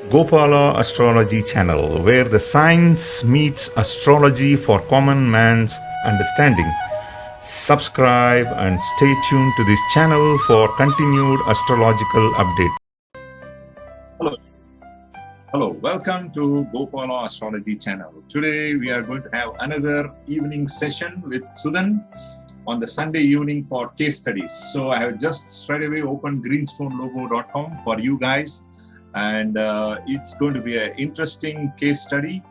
Gopala Astrology Channel, where the science meets astrology for common man's understanding. Subscribe and stay tuned to this channel for continued astrological updates. Hello. Hello, welcome to Gopala Astrology Channel. Today we are going to have another evening session with Sudhan on the Sunday evening for case studies. So I have just straight away opened greenstonelobbo.com for you guys, and it's going to be an interesting case study.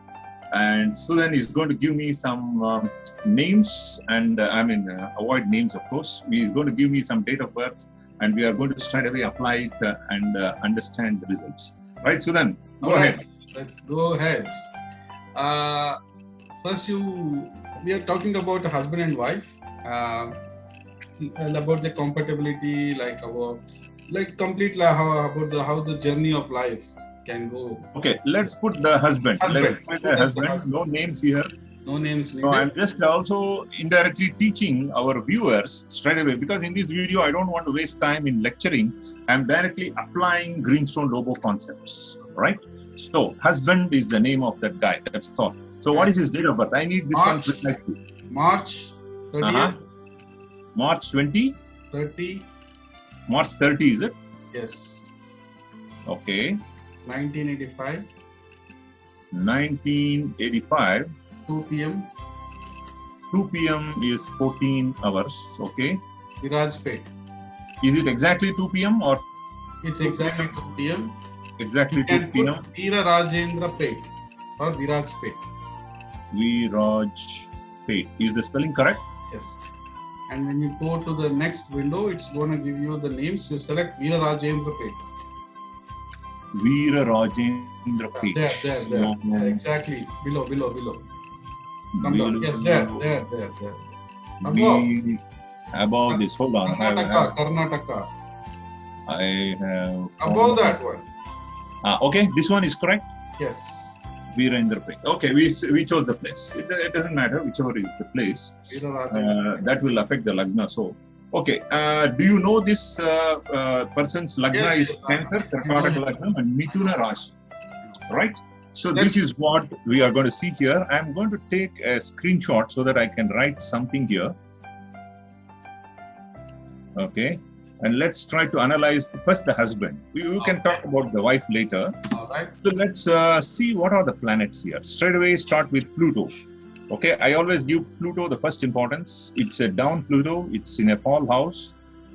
And Sudhan is going to give me some names, and avoid names, of course. He is going to give me some date of birth, and we are going to straight away apply it and understand the results. Right, Sudhan, go ahead. Let's go ahead. First, we are talking about a husband and wife, and about the compatibility, how the journey of life can go. Okay, let's put the husband. Let's put the husband. No names here. No names needed. So I'm just also indirectly teaching our viewers straight away, because in this video I don't want to waste time in lecturing. I'm directly applying Greenstone Lobo concepts, right? So husband is the name of that guy. That's all. So what is his date of birth? I need this one precisely. March 30th. March 20? 30. March 30, is it? Yes. Okay. 1985. 1985. 2 p.m. 2 p.m. is 14 hours. Okay. Virajpet. Is it exactly 2 p.m. or? It's exactly 2 p.m. Exactly 2 p.m. Veera Rajendra Pet or Virajpet. Virajpet. Is the spelling correct? Yes. And when you go to the next window, it's going to give you the names. You select Veera Rajendra Pet. Veera Rajendra Pet. There. Exactly. Below. Come down. Yes, there. Above this. Hold on. Karnataka. I have. Above that one. Okay, this one is correct. Yes. Virendra Pet. Okay, we chose the place. It doesn't matter whichever is the place. That will affect the lagna. So, okay. Do you know this person's lagna is Cancer, Karnataka lagna, and Mithuna Rashi, right? So this is what we are going to see here. I'm going to take a screenshot so that I can write something here. Okay. And let's try to analyze first the husband. We can talk about the wife later. All right. So let's see what are the planets here. Straight away start with Pluto. Okay, I always give Pluto the first importance. It's a down Pluto. It's in a fall house.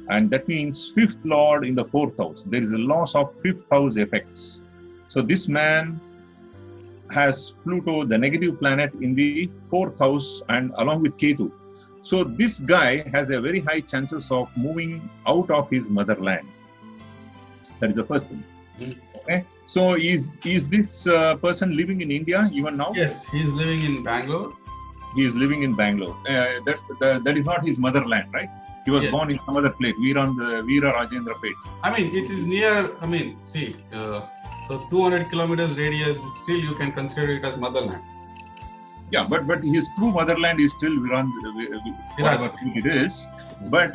And that means fifth lord in the fourth house. There is a loss of fifth house effects. So this man has Pluto, the negative planet, in the fourth house and along with Ketu. So this guy has a very high chances of moving out of his motherland. That is the first thing. Okay. So is this person living in India even now? Yes, he is living in Bangalore. He is living in Bangalore. That is not his motherland, right? He was born in some other place, Veera Rajendra Pet. It is near. So 200 kilometers radius. Still, you can consider it as motherland. Yeah, but his true motherland is still whatever it is. But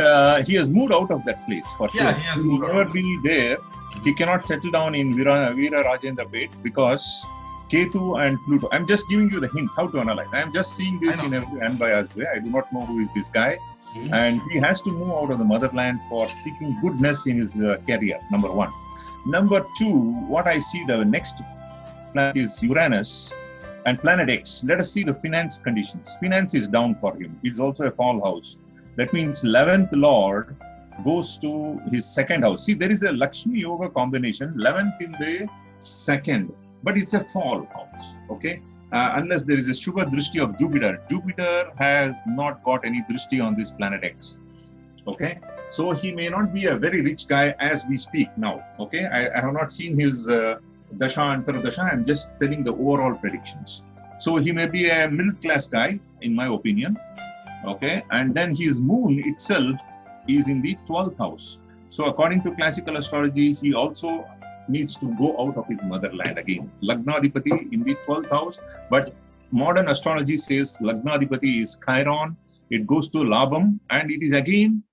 he has moved out of that place for sure. Yeah, he has moved out. He will never be there. He cannot settle down in Veera Rajendra Pet because Ketu and Pluto. I'm just giving you the hint how to analyze. I'm just seeing this in a very unbiased way. I do not know who is this guy. And he has to move out of the motherland for seeking goodness in his career, number one. Number two, what I see the next planet is Uranus. And planet X, let us see the finance conditions. Finance is down for him. It's also a fall house. That means 11th Lord goes to his second house. See, there is a Lakshmi Yoga combination, 11th in the second, but it's a fall house, okay? Unless there is a Shubha Drishti of Jupiter. Jupiter has not got any Drishti on this planet X, okay? So he may not be a very rich guy as we speak now, okay? I have not seen his Dasha Antardasha. I'm just telling the overall predictions. So he may be a middle class guy, in my opinion. Okay, and then his moon itself is in the 12th house. So according to classical astrology, he also needs to go out of his motherland again. Lagnadipati in the 12th house, but modern astrology says Lagnadipati is Chiron. It goes to Labam, and it is again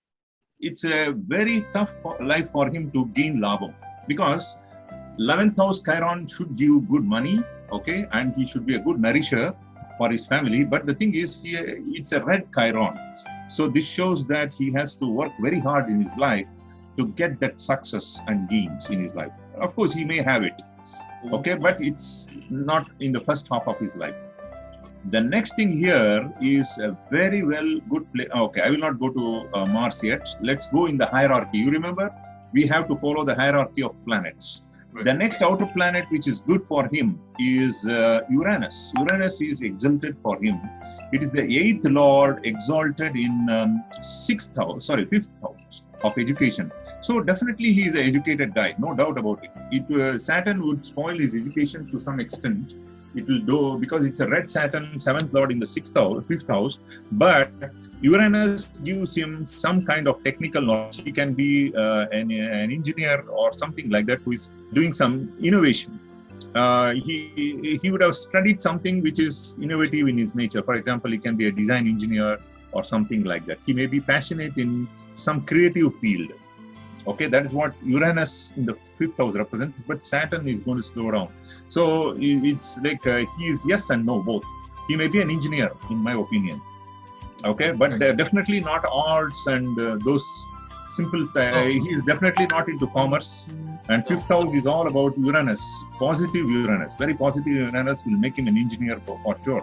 it's a very tough life for him to gain labham, because 11th house Chiron should give good money, okay, and he should be a good nourisher for his family. But the thing is, it's a red Chiron. So this shows that he has to work very hard in his life to get that success and gains in his life. Of course, he may have it, okay, but it's not in the first half of his life. The next thing here is a very good play. Okay, I will not go to Mars yet. Let's go in the hierarchy. You remember, we have to follow the hierarchy of planets. The next outer planet which is good for him is Uranus. Uranus is exalted for him. It is the 8th lord exalted in 5th house of education. So definitely he is an educated guy, no doubt about it. Saturn would spoil his education to some extent. It will do, because it's a red Saturn, 7th lord in the 5th house, but Uranus gives him some kind of technical knowledge. He can be an engineer or something like that who is doing some innovation. He would have studied something which is innovative in his nature. For example, he can be a design engineer or something like that. He may be passionate in some creative field. Okay, that is what Uranus in the 5th house represents, but Saturn is going to slow down. So it's like he is yes and no, both. He may be an engineer, in my opinion. Okay, but definitely not arts and those simple. He is definitely not into commerce. And 5th house is all about Uranus, positive Uranus. Very positive Uranus will make him an engineer for sure.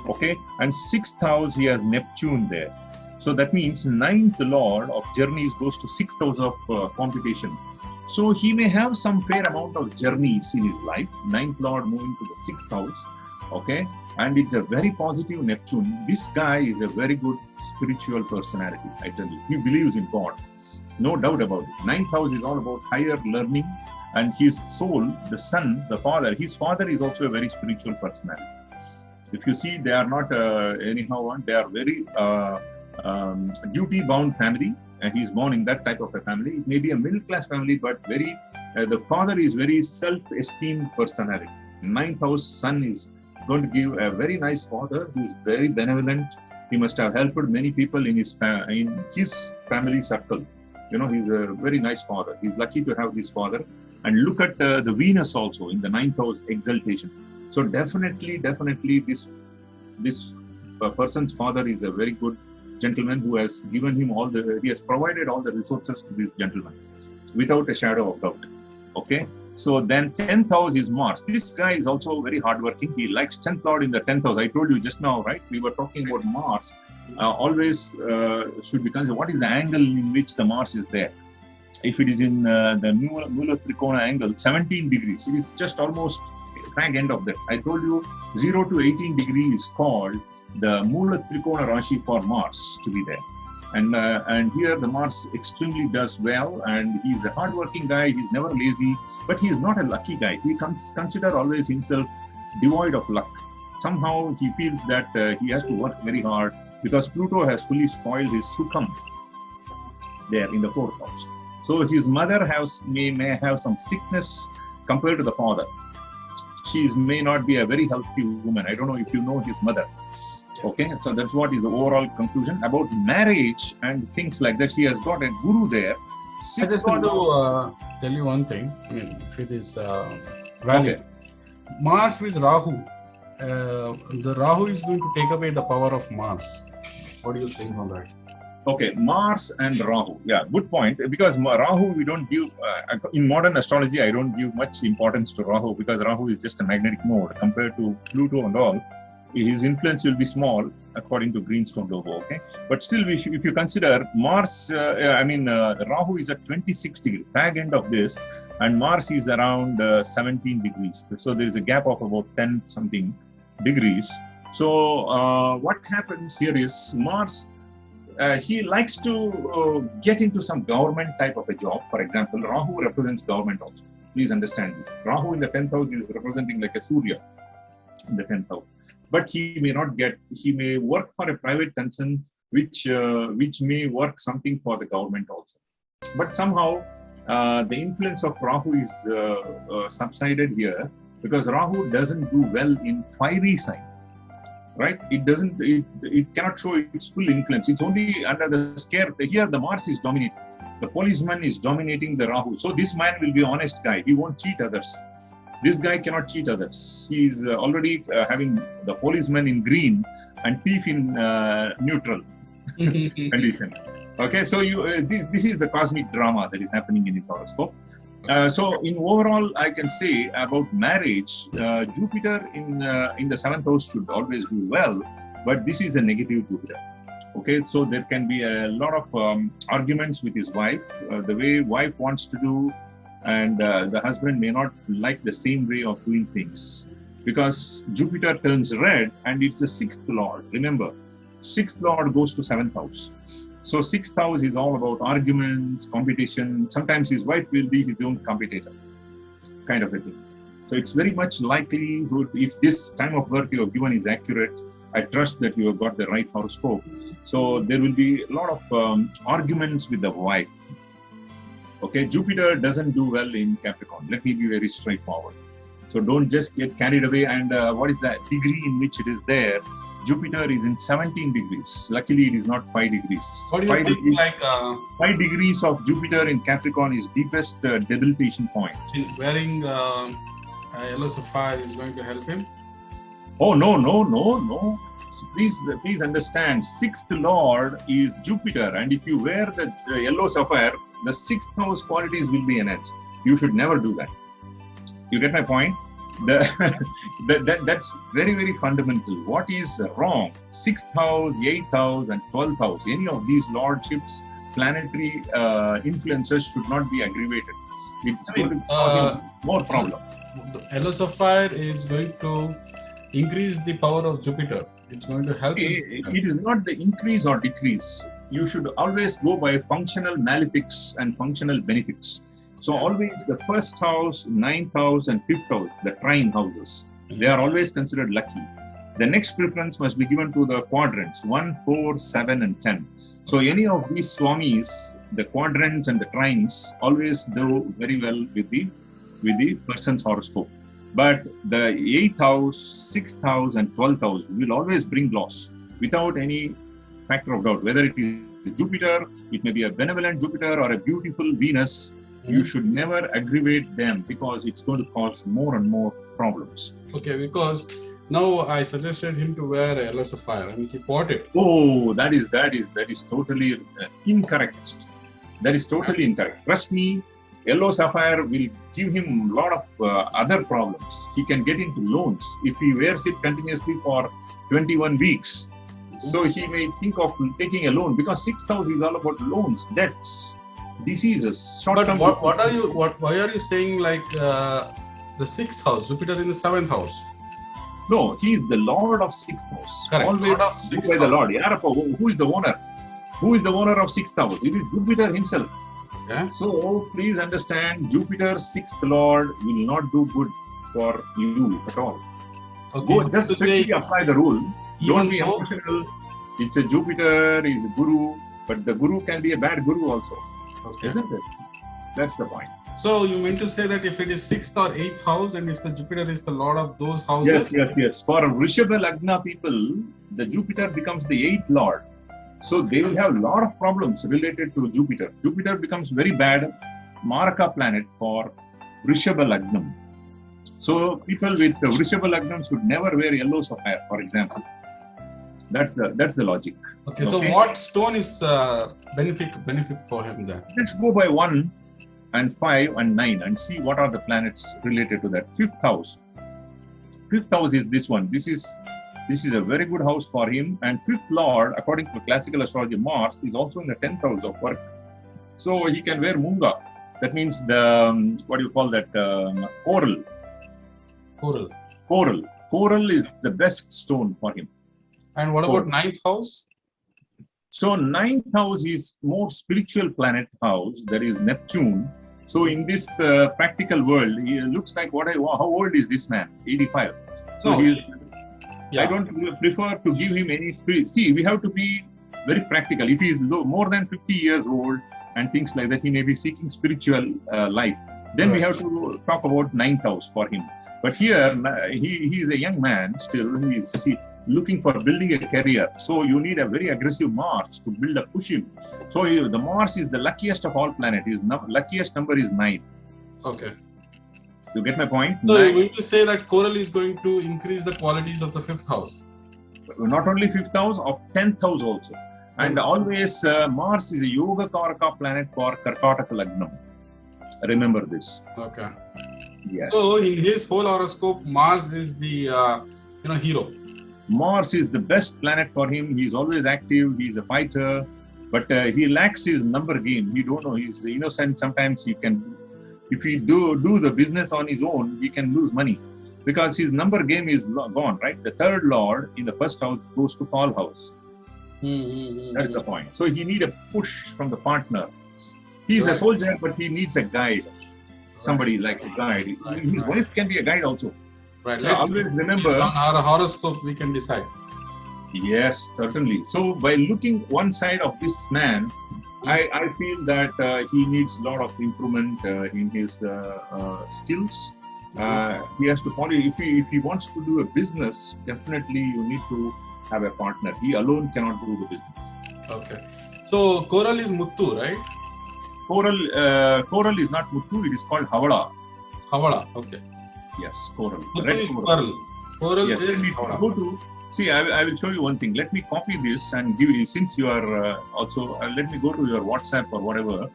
Okay, and 6th house, he has Neptune there. So that means 9th lord of journeys goes to 6th house of computation. So he may have some fair amount of journeys in his life. 9th lord moving to the 6th house. Okay, and it's a very positive Neptune. This guy is a very good spiritual personality, I tell you. He believes in God, no doubt about it. 9th house is all about higher learning, and his soul, the son, the father, his father is also a very spiritual personality. If you see, they are not anyhow, they are very duty-bound family, and he's born in that type of a family. It may be a middle-class family, but very the father is very self-esteemed personality. 9th house son is going to give a very nice father who is very benevolent. He must have helped many people in his family circle. You know, he's a very nice father. He's lucky to have this father. And look at the Venus also in the 9th house exaltation. So definitely this person's father is a very good gentleman who has given him he has provided all the resources to this gentleman without a shadow of doubt. Okay. So then 10th house is Mars. This guy is also very hardworking. He likes 10th lord in the 10th house. I told you just now, right? We were talking about Mars. Always should be considered what is the angle in which the Mars is there. If it is in the Mula Trikona angle, 17 degrees, it is just almost fag end of that. I told you 0 to 18 degrees is called the Mula Trikona Rashi for Mars to be there. And here the Mars extremely does well, and he's a hardworking guy. He's never lazy, but he's not a lucky guy. He consider always himself devoid of luck. Somehow he feels that he has to work very hard because Pluto has fully spoiled his SUDHAN there in the 4th house. So his mother may have some sickness compared to the father. She may not be a very healthy woman. I don't know if you know his mother. Okay, so that's what is the overall conclusion about marriage and things like that. He has got a guru there. I just want to tell you one thing. I mean, if it is valid. Okay. Mars with Rahu. The Rahu is going to take away the power of Mars. What do you think on that? Okay, Mars and Rahu. Yeah, good point. Because Rahu, we don't give, in modern astrology, I don't give much importance to Rahu because Rahu is just a magnetic node compared to Pluto and all. His influence will be small, according to Greenstone Lobo, okay? But still, if you consider Mars, Rahu is at 26 degrees, fag end of this, and Mars is around 17 degrees. So there is a gap of about 10 something degrees. So what happens here is Mars, he likes to get into some government type of a job. For example, Rahu represents government also. Please understand this. Rahu in the 10th house is representing like a Surya in the 10th house. But he may work for a private concern which may work something for the government also. But somehow the influence of Rahu is subsided here because Rahu doesn't do well in fiery sign, right? It cannot show its full influence. It's only under the scare. Here the Mars is dominating. The policeman is dominating the Rahu. So this man will be an honest guy. He won't cheat others. This guy cannot cheat others. He is already having the policeman in green and thief in neutral condition. Okay, so this is the cosmic drama that is happening in his horoscope. So in overall, I can say about marriage, Jupiter in the 7th house should always do well, but this is a negative Jupiter. Okay, so there can be a lot of arguments with his wife, the way wife wants to do, and the husband may not like the same way of doing things, because Jupiter turns red and it's the 6th lord. Remember, 6th lord goes to 7th house. So 6th house is all about arguments, competition. Sometimes his wife will be his own competitor, kind of a thing. So it's very much likelihood, if this time of birth you have given is accurate, I trust that you have got the right horoscope. So there will be a lot of arguments with the wife. Okay, Jupiter doesn't do well in Capricorn. Let me be very straightforward. So don't just get carried away. And what is that degree in which it is there? Jupiter is in 17 degrees. Luckily, it is not 5 degrees. What do you think, like 5 degrees of Jupiter in Capricorn is deepest debilitation point. Wearing yellow sapphire is going to help him? Oh, no. So please understand, 6th lord is Jupiter, and if you wear the yellow sapphire, the 6th house qualities will be enhanced. You should never do that. You get my point? That's very, very fundamental. What is wrong? 6th house, 8th house, and 12th house, any of these lordships, planetary influences should not be aggravated. It's going to cause more problems. The yellow sapphire is going to increase the power of Jupiter. It's going to help. It is not the increase or decrease. You should always go by functional malefics and functional benefics. So always the 1st house, 9th house, and 5th house, the trine houses, they are always considered lucky. The next preference must be given to the quadrants 1, 4, 7, and 10. So any of these swamis, the quadrants and the trines, always do very well with the person's horoscope. But the 8th house, 6th house, and 12th house will always bring loss without any factor of doubt. Whether it is Jupiter, it may be a benevolent Jupiter or a beautiful Venus, you should never aggravate them, because it's going to cause more and more problems. Okay, because now I suggested him to wear a yellow sapphire and he bought it. Oh, that is totally incorrect. That is totally incorrect. Trust me, yellow sapphire will give him a lot of other problems. He can get into loans if he wears it continuously for 21 weeks. So he may think of taking a loan, because 6th house is all about loans, debts, diseases, short-term. But why are you saying like the 6th house, Jupiter in the 7th house? No, he is the lord of 6th house. Correct. Always Lord of 6th by the house. Lord. Who is the owner? Who is the owner of 6th house? It is Jupiter himself. Yeah. So please understand, Jupiter 6th lord will not do good for you at all. Okay, Go, just strictly apply the rule. Don't be though, emotional. It's a Jupiter, is a guru, but the guru can be a bad guru also. okay. Isn't it? That's the point. So you mean to say that if it is 6th or 8th house, and if the Jupiter is the lord of those houses? Yes. For Vrishabha Lagna people, the Jupiter becomes the 8th lord. So they will have a lot of problems related to Jupiter. Jupiter becomes very bad Maraka planet for Vrishabha Lagnam. So people with Vrishabha Lagnam should never wear yellow sapphire, for example. That's the logic. Okay, so what stone is benefit for him then? Let's go by 1 and 5 and 9 and see what are the planets related to that. 5th house. 5th house is this one. This is a very good house for him. And 5th lord, according to classical astrology, Mars is also in the 10th house of work. So he can wear munga. That means the, what do you call that? Coral. Coral is the best stone for him. And what about 9th house? So 9th house is more spiritual planet house. There is Neptune. So in this practical world, he looks like how old is this man? 85. So No. he is. Yeah. I don't prefer to give him any spirit. See, we have to be very practical. If he is more than 50 years old and things like that, he may be seeking spiritual life. Then we have to talk about 9th house for him. But here, he is a young man still. looking for building a career. So you need a very aggressive Mars to push him. So the Mars is the luckiest of all planets. His luckiest number is 9. Okay. You get my point? So will you say that coral is going to increase the qualities of the 5th house? Not only 5th house, of 10th house also. And always Mars is a Yoga Karaka planet for Karkataka Lagnam. Remember this. Okay. Yes. So in his whole horoscope, Mars is the hero. Mars is the best planet for him. He's always active. He's a fighter, but he lacks his number game. He don't know. He's innocent. Sometimes he can, if he do the business on his own, he can lose money because his number game is gone. Right. The 3rd lord in the 1st house goes to Paul house. That is the point. So he need a push from the partner. He's a soldier, but he needs a guide. Somebody like a guide. His wife can be a guide also. Right. So always remember, on our horoscope we can decide. Yes, certainly. So by looking one side of this man, I feel that he needs a lot of improvement in his skills. He has to follow. If he wants to do a business, definitely you need to have a partner. He alone cannot do the business. Okay. So coral is Muttu, right? Coral is not Muttu. It is called Havada. Havada. Okay. Yes, coral. Muttu Red is coral. pearl. Coral Yes, is Havada. See, I will show you one thing. Let me copy this and give you, since you are also, let me go to your WhatsApp or whatever,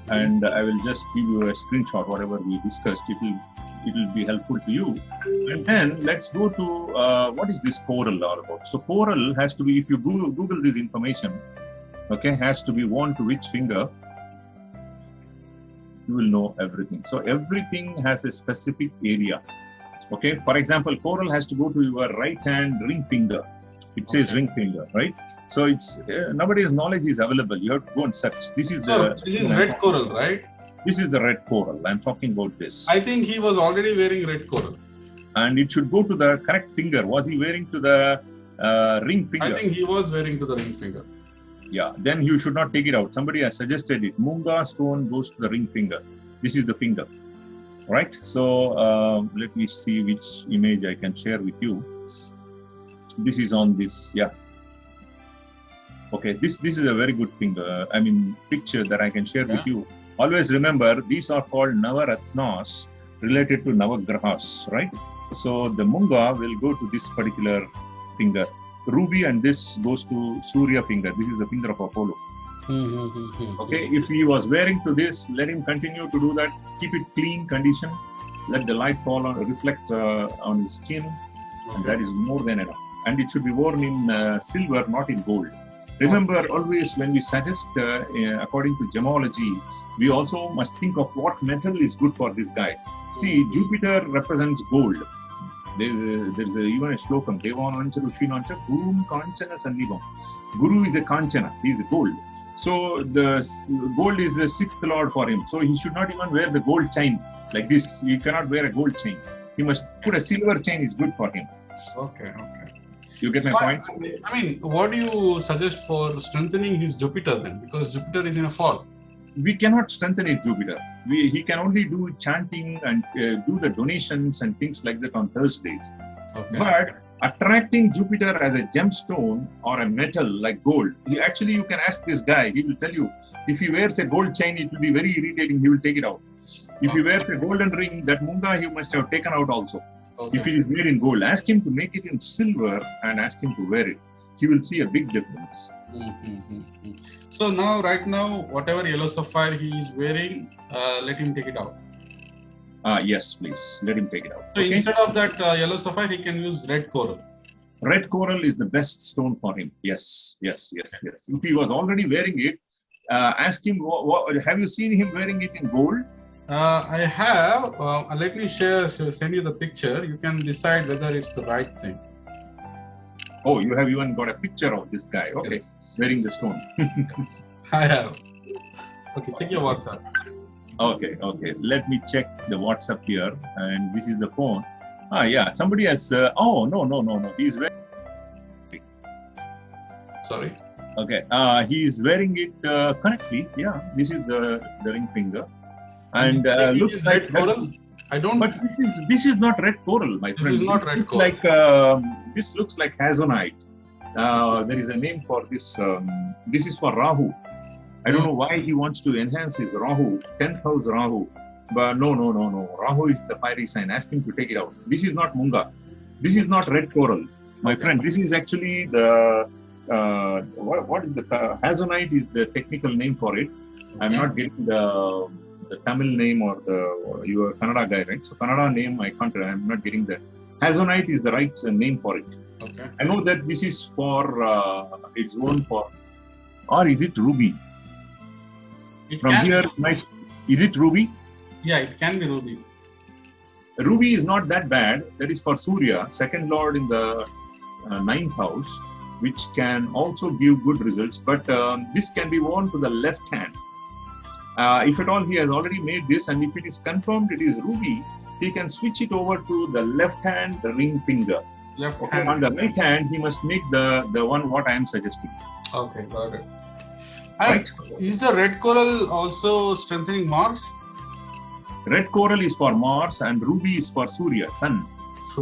and I will just give you a screenshot, whatever we discussed. It will be helpful to you. And then let's go to, what is this coral all about? So coral has to be, if you Google this information, okay, has to be worn to which finger, you will know everything. So everything has a specific area. Okay, for example, coral has to go to your right hand ring finger. It says ring finger, right? So it's nowadays knowledge is available. You have to go and search. This is red coral, right? This is the red coral. I'm talking about this. I think he was already wearing red coral. And it should go to the correct finger. Was he wearing to the ring finger? I think he was wearing to the ring finger. Yeah, then you should not take it out. Somebody has suggested it. Munga stone goes to the ring finger. This is the finger. Right, so let me see which image I can share with you. This is on this, yeah. Okay, this is a very good finger. Picture that I can share with you. Always remember, these are called Navaratnas related to Navagrahas, right? So the Munga will go to this particular finger. Ruby and this goes to Surya finger. This is the finger of Apollo. Okay, if he was wearing to this, let him continue to do that. Keep it clean condition. Let the light fall on, reflect on his skin, and that is more than enough. And it should be worn in silver, not in gold. Remember, always when we suggest, according to gemology, we also must think of what metal is good for this guy. See, Jupiter represents gold. There is even a slokam. Devanancha Rushinancha Gurum Kanchana Sandivam. Guru is a Kanchana. He is gold. So the gold is the 6th lord for him. So he should not even wear the gold chain like this. He cannot wear a gold chain. He must put a silver chain. Is good for him. Okay. You get my point? What do you suggest for strengthening his Jupiter then? Because Jupiter is in a fall. We cannot strengthen his Jupiter. He can only do chanting and do the donations and things like that on Thursdays. Okay. But attracting Jupiter as a gemstone or a metal like gold, you can ask this guy. He will tell you, if he wears a gold chain, it will be very irritating. He will take it out. If he wears a golden ring, that Munga he must have taken out also. Okay. If it is made in gold, ask him to make it in silver and ask him to wear it. He will see a big difference. So right now, whatever yellow sapphire he is wearing, let him take it out. Yes, please. Let him take it out. So instead of that yellow sapphire, he can use red coral. Red coral is the best stone for him. Yes. If he was already wearing it, ask him, have you seen him wearing it in gold? I have. Let me send you the picture. You can decide whether it's the right thing. Oh, you have even got a picture of this guy. Okay, yes. Wearing the stone. I have. Okay, check your WhatsApp. Okay. Let me check the WhatsApp here. And this is the phone. Yeah. Somebody has. No. He's wearing. Sorry. Okay. He's wearing it correctly. Yeah. This is the ring finger. And looks like red coral. I don't. But this is not red coral, my friend. This is not red coral. Like this looks like hazonite. There is a name for this. This is for Rahu. I don't know why he wants to enhance his Rahu, 10th house Rahu. But no. Rahu is the fiery sign. Ask him to take it out. This is not Munga. This is not red coral, my friend. This is actually the what is the hazonite is the technical name for it. I'm not getting the Tamil name or your Kannada guy, right? So Kannada name I'm not getting that. Hazonite is the right name for it. Okay. I know that this is for it's own for, or is it ruby? From here, is it ruby? Yeah, it can be ruby. Ruby is not that bad. That is for Surya, second lord in the 9th house, which can also give good results. But this can be worn to the left hand. If at all he has already made this, and if it is confirmed it is ruby, he can switch it over to the left hand, the ring finger. Hand. On the right hand, he must make the one what I am suggesting. Okay, got it. Right? Is the red coral also strengthening Mars? Red coral is for Mars and ruby is for Surya, sun.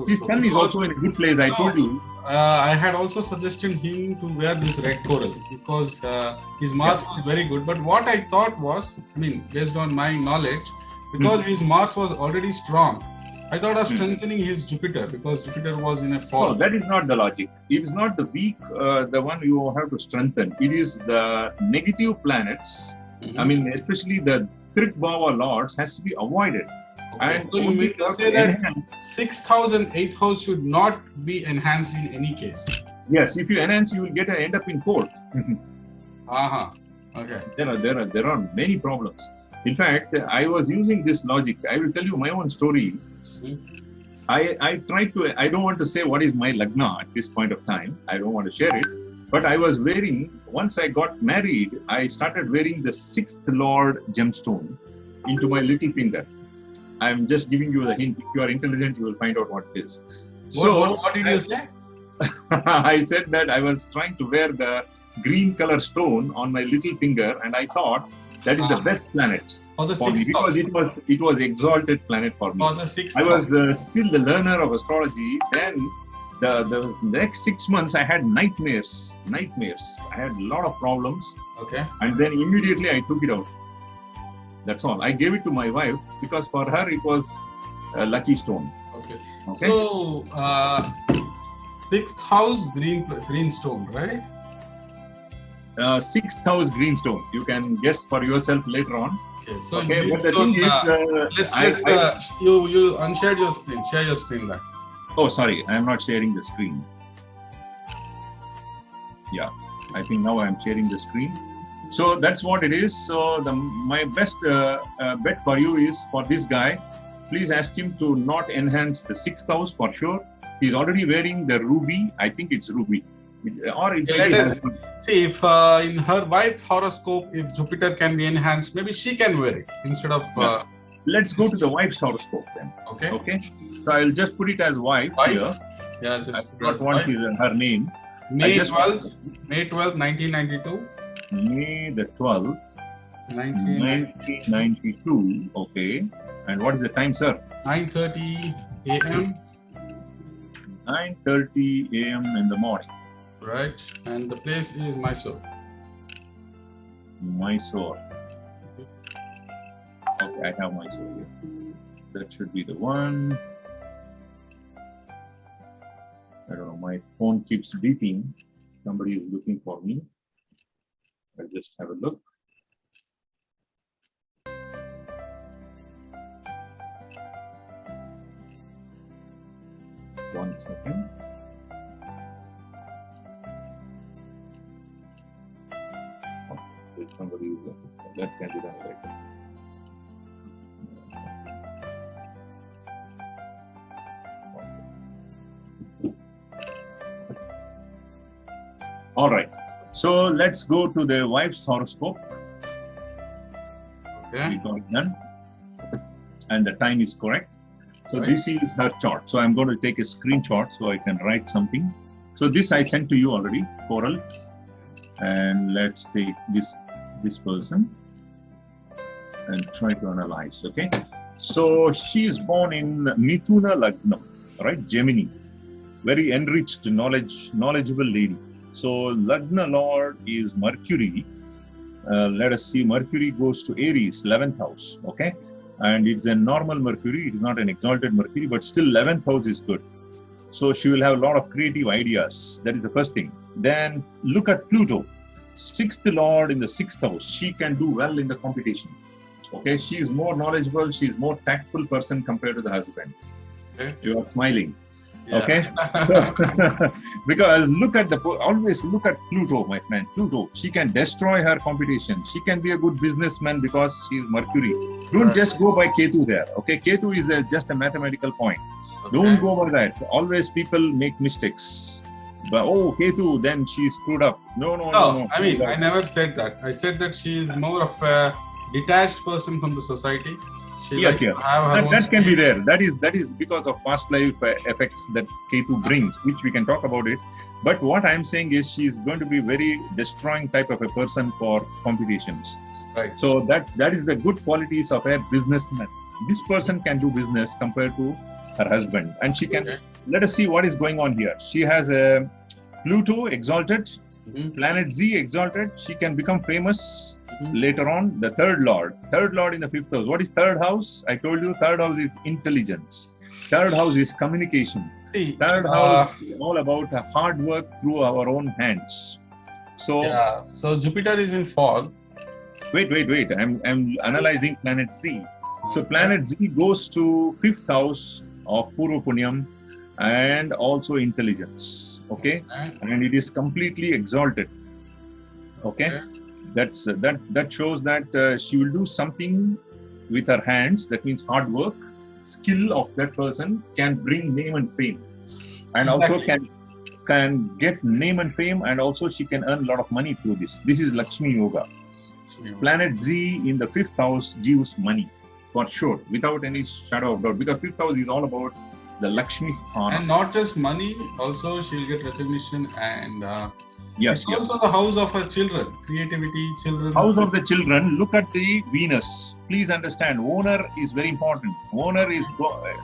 His sun is also in a good place, I told you. I had also suggested him to wear this red coral because his Mars was very good. But what I thought was, based on my knowledge, because his Mars was already strong, I thought of strengthening his Jupiter because Jupiter was in a fall. No, that is not the logic. It is not the weak, the one you have to strengthen. It is the negative planets. Especially the Trikbhava lords has to be avoided. Okay. And so you mean to say that 6th house and 8th house should not be enhanced in any case? Yes, if you enhance, you will end up in court. Okay. There are many problems. In fact, I was using this logic. I will tell you my own story. I tried to, I don't want to say what is my lagna at this point of time. I don't want to share it. But I was wearing, once I got married, I started wearing the 6th Lord gemstone into my little finger. I'm just giving you the hint. If you are intelligent, you will find out what it is. What did you say? I said that I was trying to wear the green color stone on my little finger, and I thought that is the best planet for me because it was exalted planet for me. For the 6th I was still the learner of astrology. Then the next 6 months I had nightmares. I had a lot of problems. Okay. And then immediately I took it out. That's all. I gave it to my wife because for her it was a lucky stone. Okay. So 6th house green stone, right? 6th house greenstone. You can guess for yourself later on. Okay. So but the thing is, you unshared your screen. Share your screen back. Oh, sorry. I am not sharing the screen. Yeah, I think now I am sharing the screen. So that's what it is. So my best bet for you is for this guy. Please ask him to not enhance the 6th house for sure. He's already wearing the ruby. I think it's ruby. Or it see if in her wife's horoscope, if Jupiter can be enhanced, maybe she can wear it instead of. Let's go to the wife's horoscope then. Okay. So I'll just put it as wife here. Yeah, just. I forgot what is her name. May 12th, 1992. May the 12th, 1992. Okay. And what is the time, sir? 9:30 a.m. 9:30 a.m. in the morning. Right. And the place is Mysore. Mysore. Okay, I have Mysore here. That should be the one. I don't know, my phone keeps beeping. Somebody is looking for me. I'll just have a look. One second. Somebody is that can be done later. All right. So let's go to the wife's horoscope. Okay. We got it done. And the time is correct. So this is her chart. So I'm going to take a screenshot so I can write something. So this I sent to you already, Coral. And let's take this person and try to analyze. Okay. So she is born in Mithuna Lagnam, right? Gemini. Very enriched, knowledgeable lady. So Lagna Lord is Mercury. Let us see, Mercury goes to Aries, 11th house, okay? And it's a normal Mercury, it is not an exalted Mercury, but still 11th house is good. So she will have a lot of creative ideas. That is the first thing. Then look at Pluto, 6th Lord in the 6th house. She can do well in the competition, okay? She is more knowledgeable, she is more tactful person compared to the husband. Okay. You are smiling. Yeah. Okay, because always look at Pluto, my friend. Pluto, she can destroy her competition. She can be a good businessman because she is Mercury. Don't just go by Ketu there. Okay, Ketu is just a mathematical point. Okay. Don't go by that. Always people make mistakes. But oh, Ketu, then she is screwed up. No. I mean, I never said that. I said that she is more of a detached person from the society. Yes. That can be there. That is because of past life effects that Ketu brings, which we can talk about it. But what I'm saying is she is going to be very destroying type of a person for competitions. Right. So that is the good qualities of a businessman. This person can do business compared to her husband, and she can. Okay. Let us see what is going on here. She has a Pluto exalted, planet Z exalted. She can become famous. Later on, the third lord in the 5th house. What is third house? I told you, third house is intelligence. Third house is communication. Third house is all about hard work through our own hands. So, so Jupiter is in fall. Wait. I'm analyzing planet Z. So planet Z goes to 5th house of Purva Punyam and also intelligence. Okay, and it is completely exalted. Okay. That shows that she will do something with her hands. That means hard work, skill of that person can bring name and fame, and also can get name and fame, and also she can earn a lot of money through this. This is Lakshmi Yoga. Planet Z in the 5th house gives money for sure, without any shadow of doubt. Because 5th house is all about the Lakshmi Sthana. And not just money, also she'll get recognition and. Yes. Also the house of her children, creativity, children. House of the children. Look at the Venus. Please understand, owner is very important. Owner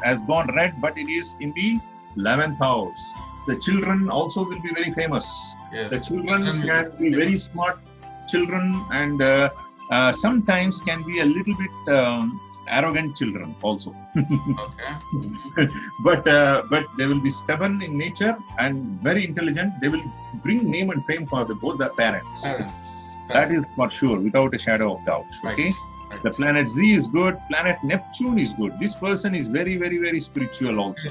has gone red, but it is in the 11th house. The children also will be very famous. Yes. The children can be very smart children, and sometimes can be a little bit arrogant children also. Okay. But they will be stubborn in nature and very intelligent. They will bring name and fame for both the parents. That is for sure, without a shadow of doubt. Okay. Right. The planet Z is good. Planet Neptune is good. This person is very, very, very spiritual also.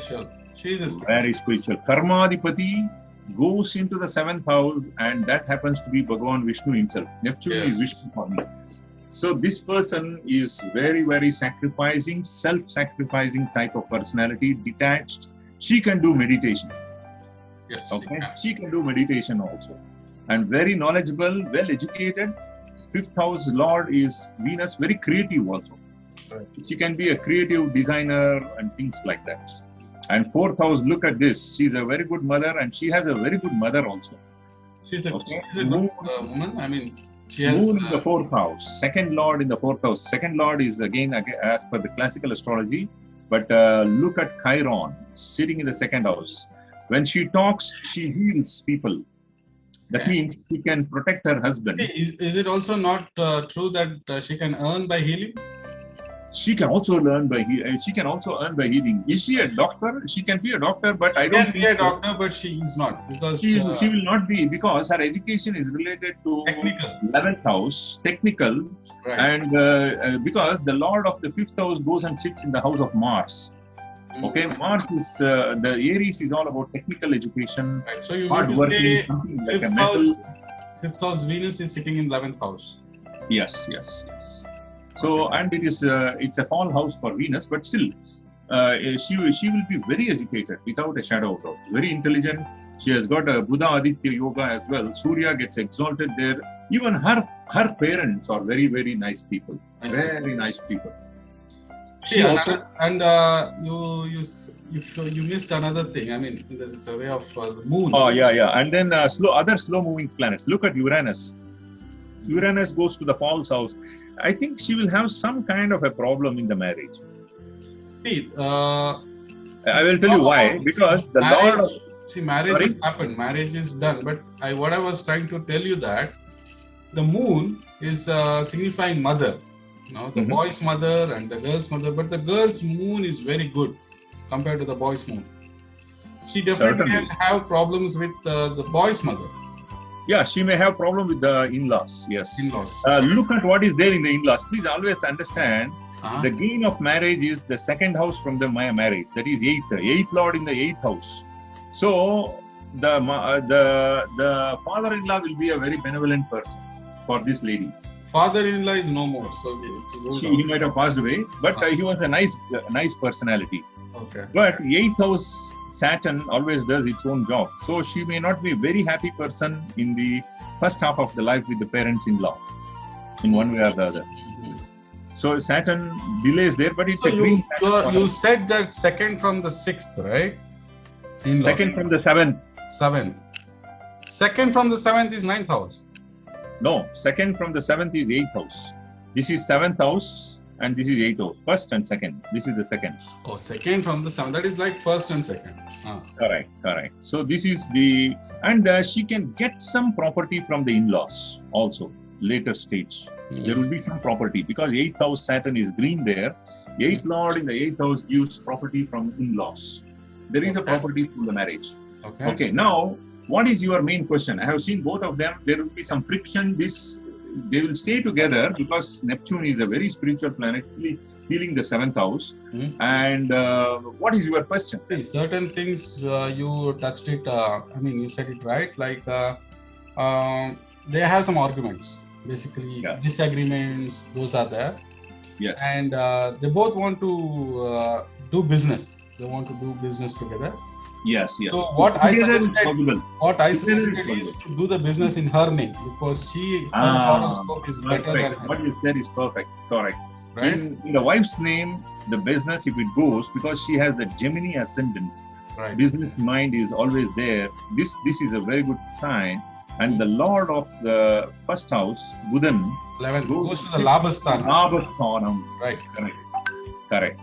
She is very spiritual. Karmadipati goes into the 7th house, and that happens to be Bhagavan Vishnu himself. Neptune is Vishnu for me. So this person is very, very sacrificing, self-sacrificing type of personality, detached. She can do meditation. Yes. Okay. She can do meditation also. And very knowledgeable, well-educated. 5th house Lord is Venus, very creative also. Right. She can be a creative designer and things like that. And 4th house, look at this. She's a very good mother, and she has a very good mother also. She's a good woman. I mean, she has Moon in the 4th house, 2nd Lord in the 4th house. 2nd Lord is again as per the classical astrology, but look at Chiron sitting in the 2nd house. When she talks, she heals people. That means she can protect her husband. Is it also not true that she can earn by healing? She can also earn by healing. Is she a doctor? She can be a doctor, but I don't. She can be a doctor, but she is not, because she will not be, because her education is related to technical 11th house, technical, right. And because the Lord of the 5th house goes and sits in the house of Mars. Okay, Mars is the Aries is all about technical education, right. So you hard working, something like a metal. 5th house Venus is sitting in 11th house. Yes. So, and it is it's a fall house for Venus, but still she will be very educated without a shadow of doubt. Very intelligent. She has got a Buddha Aditya Yoga as well. Surya gets exalted there. Even her parents are very, very nice people. Very nice people. She also, and you missed another thing. I mean, this is a way of the moon. Oh yeah. And then other slow moving planets. Look at Uranus. Uranus goes to the false house. I think she will have some kind of a problem in the marriage. See, I will tell you why. Because the Lord of... See, marriage has happened. Marriage is done. But what I was trying to tell you that the moon is signifying mother. The boy's mother and the girl's mother. But the girl's moon is very good compared to the boy's moon. She definitely will have problems with the boy's mother. Yeah, she may have problem with the in-laws. Yes. In-laws. Look at what is there in the in-laws. Please always understand. The gain of marriage is the second house from the marriage. That is eighth lord in the eighth house. So the father-in-law will be a very benevolent person for this lady. Father-in-law is no more, so he might have passed away, but he was a nice personality. Okay. But eighth house Saturn always does its own job, so she may not be a very happy person in the first half of the life with the parents-in-law, in one way or the other. So Saturn delays there, but it's so a green. You said that second from the sixth, right? Second from the seventh. Second from the seventh is ninth house. No, second from the seventh is eighth house. This is seventh house and this is eighth house. First and second. This is the second. Oh, second from the seventh. That is like first and second. Correct. So this is the... And she can get some property from the in-laws also, later stage. There will be some property because eighth house Saturn is green there. Eighth lord in the eighth house gives property from in-laws. There is a property from the marriage. Okay. Now, what is your main question? I have seen both of them. There will be some friction. They will stay together because Neptune is a very spiritual planet, healing the seventh house. And what is your question? Certain things you touched it. You said it right. Like they have some arguments. Basically, disagreements. Those are there. Yes. And they both want to do business. They want to do business together. Yes. So what I suggested is to do the business in her name because her horoscope is better than her. What you said is perfect. Correct. Right? In the wife's name, the business, if it goes, because she has the Gemini ascendant, business mind is always there. This is a very good sign. And the Lord of the first house, Buddhan, goes to the Labhasthanam. Right.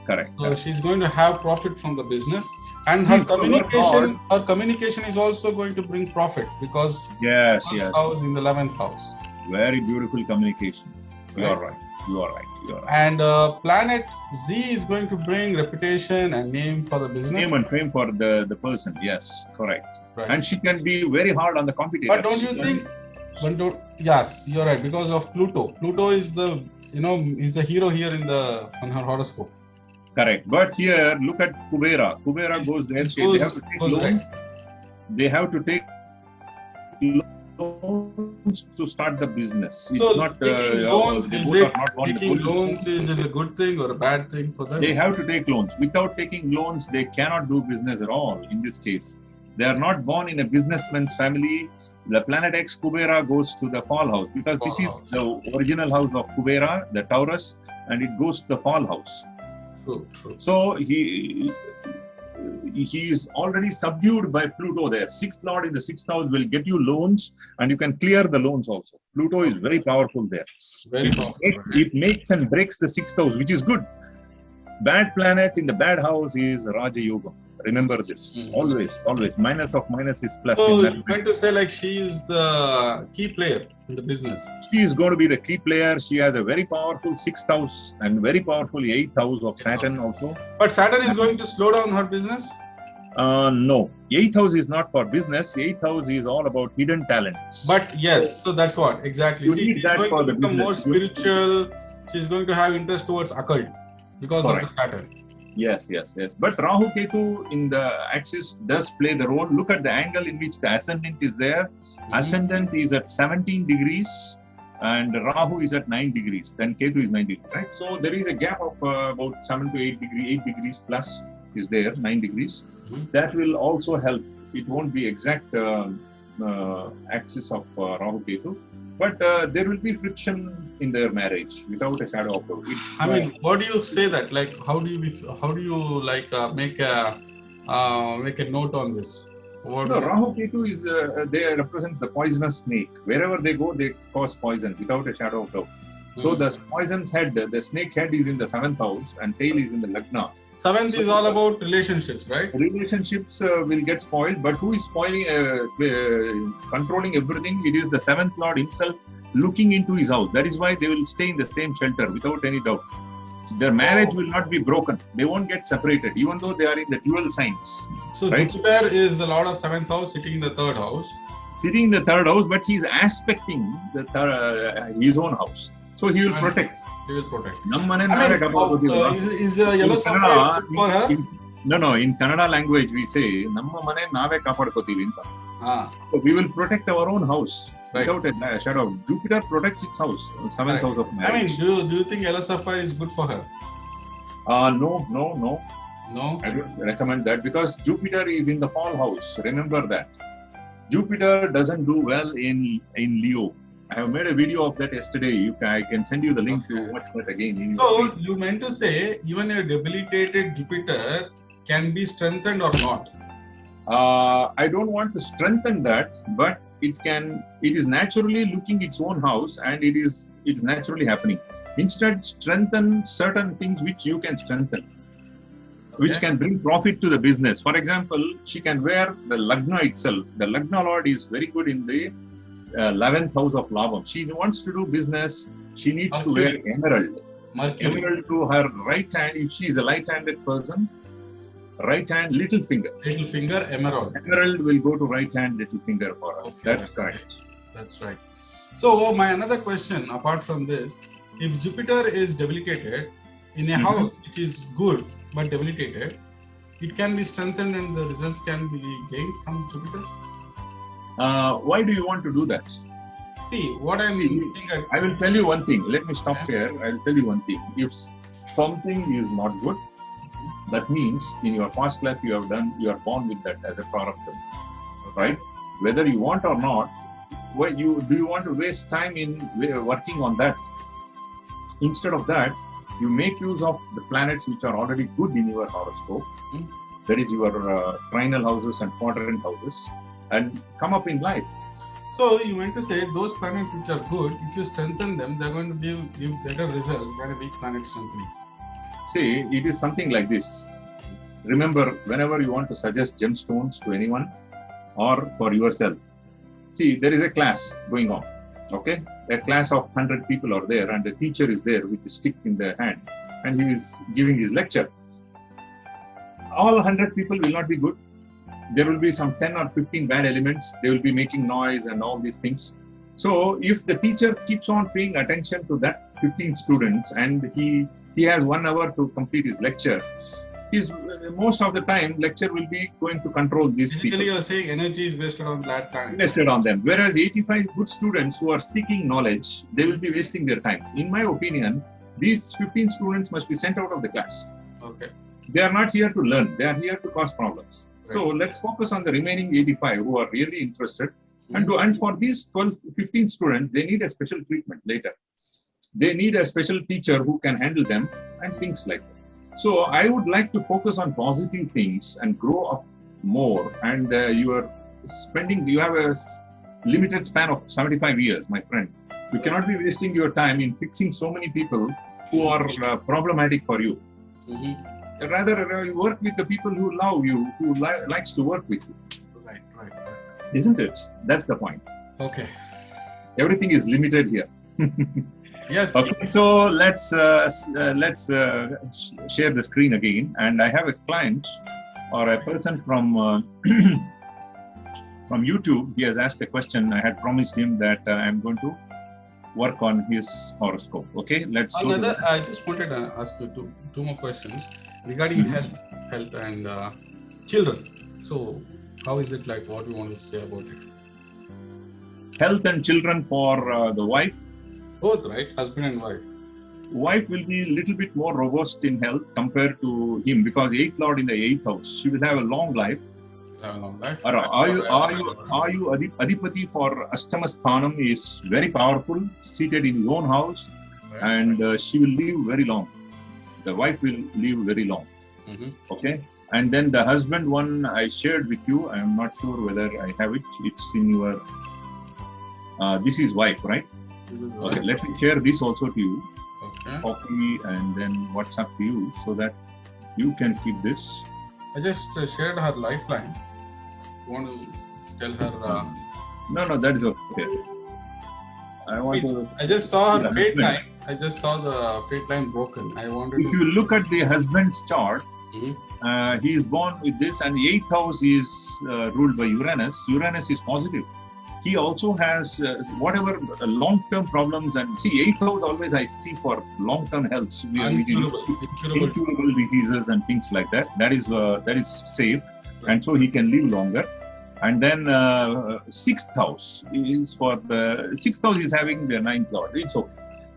Correct. So she's going to have profit from the business, and her communication is also going to bring profit because yes. house in the 11th house. Very beautiful communication. You are right. And planet Z is going to bring reputation and name for the business. Name and fame for the person. Yes, correct. Right. And she can be very hard on the competitors. But don't you think? Yes, you're right. Because of Pluto. Pluto is the is the hero here on her horoscope. Correct. But here, look at Kubera. Kubera goes there. They have to take loans. They have to take loans to start the business. It's not taking loans is a good thing or a bad thing for them? They have to take loans. Without taking loans, they cannot do business at all in this case. They are not born in a businessman's family. The planet X Kubera goes to the fall house because this is the original house of Kubera, the Taurus, and it goes to the fall house. True. So he is already subdued by Pluto there. Sixth lord in the sixth house will get you loans and you can clear the loans also. Pluto is very powerful there. It makes and breaks the sixth house, which is good. Bad planet in the bad house is Raja Yoga. Remember this. Always. Minus of minus is plus. So you're going to say like she is the key player in the business. She is going to be the key player. She has a very powerful sixth house and very powerful eighth house of Saturn also. But Saturn is going to slow down her business? No. Eighth house is not for business. Eighth house is all about hidden talents. But yes, so that's what exactly. She's going to become more spiritual. She's going to have interest towards occult because of the Saturn. Yes. But Rahu Ketu in the axis does play the role. Look at the angle in which the ascendant is there. Ascendant is at 17 degrees and Rahu is at 9 degrees. Then Ketu is 9 degrees, right? So there is a gap of about 7 to 8 degrees. 8 degrees plus is there, 9 degrees. That will also help. It won't be exact axis of Rahu Ketu. But there will be friction in their marriage without a shadow of doubt. What do you say that? Like, how do you make a note on this? Rahu Ketu is they represent the poisonous snake. Wherever they go, they cause poison without a shadow of doubt. So the poison's head, the snake head is in the 7th house and tail is in the Lagna. Seventh is all about relationships, right? Relationships will get spoiled, but who is spoiling, controlling everything? It is the seventh lord himself looking into his house. That is why they will stay in the same shelter without any doubt. Their marriage will not be broken. They won't get separated, even though they are in the dual signs. So right? Jupiter is the lord of seventh house, sitting in the third house. Sitting in the third house, but he is aspecting the his own house. So he will protect. He will protect. Is yellow sapphire for her? No. In Kannada language, we say, Namma mane nave kapadkotivi. So we will protect our own house. Right. Without a shadow. Jupiter protects its house, seventh house of marriage. I mean, do you think yellow sapphire is good for her? No. I don't recommend that because Jupiter is in the fall house. Remember that. Jupiter doesn't do well in Leo. I have made a video of that yesterday. I can send you the link to watch that again. So you meant to say even a debilitated Jupiter can be strengthened or not? I don't want to strengthen that, but it is naturally looking its own house and it's naturally happening. Instead, strengthen certain things which you can strengthen, which can bring profit to the business. For example, she can wear the Lagna itself. The Lagna Lord is very good in the 11th house of Labam. She wants to do business. She needs to wear emerald. Emerald to her right hand. If she is a light-handed person, right hand, little finger. Little finger, emerald. Emerald will go to right hand, little finger for her. That's correct. That's right. So my another question, apart from this, if Jupiter is debilitated in a house which is good but debilitated, it can be strengthened and the results can be gained from Jupiter. Why do you want to do that? See, what I'm looking at... I will tell you one thing. Let me stop here. I will tell you one thing. If something is not good, that means in your past life you are born with that as a prarabdha, right? Whether you want or not, do you want to waste time in working on that? Instead of that, you make use of the planets which are already good in your horoscope. That is your trinal houses and quadrant houses, and come up in life. So you meant to say those planets which are good, if you strengthen them, they're going to give better results than a weak planet strengthening. See, it is something like this. Remember, whenever you want to suggest gemstones to anyone or for yourself, see, there is a class going on, okay? A class of 100 people are there and the teacher is there with a stick in their hand and he is giving his lecture. All 100 people will not be good. There will be some 10 or 15 bad elements. They will be making noise and all these things. So if the teacher keeps on paying attention to that 15 students and he has 1 hour to complete his lecture, most of the time lecture will be going to control these people. Basically, you're saying energy is wasted on that time. Wasted on them. Whereas 85 good students who are seeking knowledge, they will be wasting their time. In my opinion, these 15 students must be sent out of the class. Okay. They are not here to learn. They are here to cause problems. Right. So let's focus on the remaining 85 who are really interested. And for these 15 students, they need a special treatment later. They need a special teacher who can handle them and things like that. So I would like to focus on positive things and grow up more. And you have a limited span of 75 years, my friend. You cannot be wasting your time in fixing so many people who are problematic for you. Rather, you work with the people who love you, who likes to work with you. Right. Isn't it? That's the point. Okay. Everything is limited here. Yes. Okay, so let's share the screen again. And I have a client or a person from YouTube. He has asked a question. I had promised him that I'm going to work on his horoscope. Okay, let's go. I just wanted to ask you two more questions regarding health and children. So how is it like? What do you want to say about it? Health and children for the wife. Both, right? Husband and wife. Wife will be a little bit more robust in health compared to him because 8th Lord in the 8th house. She will have a long life. Are you Adipati for Ashtamasthanam is very powerful, seated in his own house, and she will live very long. The wife will live very long. Okay. And then the husband one I shared with you. I am not sure whether I have it. It's in your. This is wife, right? Okay, let me share this also to you. Okay. Copy and then WhatsApp to you so that You can keep this. I just shared her lifeline. Want to tell her? No, that is okay. I just saw her fate line. I just saw the fate line broken. I wanted. If you look at the husband's chart, he is born with this, and the 8th house is ruled by Uranus. Uranus is positive. He also has whatever long-term problems, and see, 8th house always I see for long-term health, incurable diseases and things like that. That is safe, and so he can live longer. And then 6th house is for the 6th house is having the 9th lord. So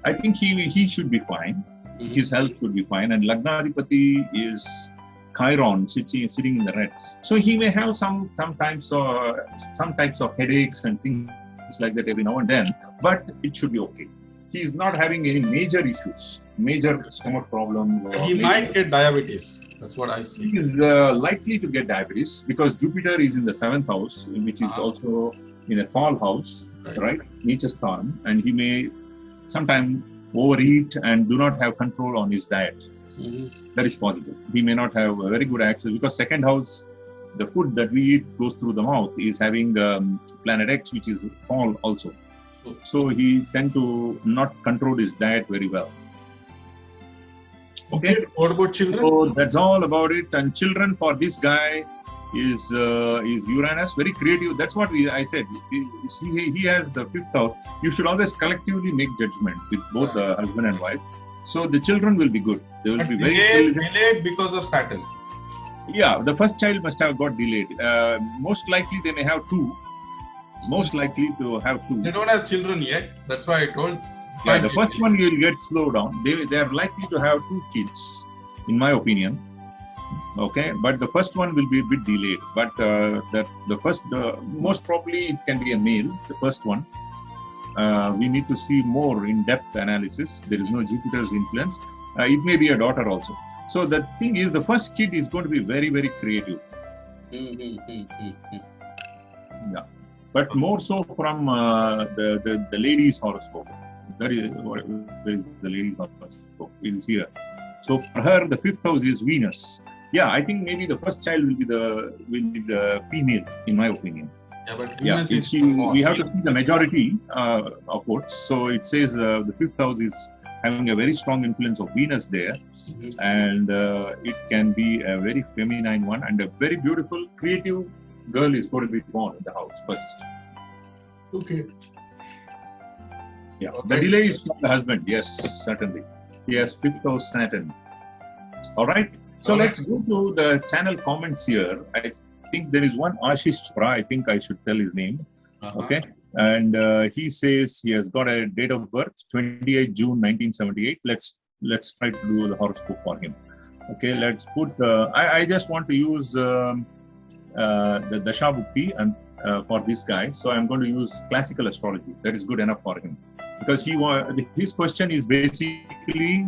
I think he should be fine. His health should be fine. And Lagnadipati is Chiron sitting in the red. So he may have some types of headaches and things like that every now and then, but it should be okay. He is not having any major issues, major stomach problems. He might get diabetes. That's what I see. He is likely to get diabetes because Jupiter is in the 7th house, which is also in a fall house, right? Nichasthan, and he may sometimes overeat and do not have control on his diet. That is possible. He may not have a very good access because 2nd house, the food that we eat goes through the mouth, is having planet X, which is fall also. So he tend to not control his diet very well. Okay. What about children? So that's all about it. And children for this guy is Uranus, very creative. That's what I said. He has the 5th house. You should always collectively make judgment with both the husband and wife. So the children will be good. They will be very delayed because of Saturn. Yeah, the first child must have got delayed. Most likely they may have 2. Most likely to have 2. They don't have children yet. That's why I told. Yeah, the first one will get slowed down. They are likely to have 2 kids, in my opinion. Okay, but the first one will be a bit delayed. But most probably it can be a male. The first one. We need to see more in-depth analysis. There is no Jupiter's influence. It may be a daughter also. So the thing is, the first kid is going to be very, very creative. Yeah, but more so from the lady's horoscope. That is the lady's horoscope. It is here. So for her, the 5th house is Venus. Yeah, I think maybe the first child will be the female, in my opinion. Yeah, but we have to see the majority of votes. So it says the 5th house is having a very strong influence of Venus there, and it can be a very feminine one, and a very beautiful, creative girl is going to be born in the house first. Okay. Yeah, the delay is from the husband. Yes, certainly. He has 5th house Saturn. All right. So let's go to the channel comments here. I think there is one Ashish Chopra. I think I should tell his name. Okay. And he says he has got a date of birth, 28 June 1978. Let's try to do the horoscope for him. Okay, let's put. I just want to use the Dasha Bhukti and for this guy. So I'm going to use classical astrology. That is good enough for him because his question is basically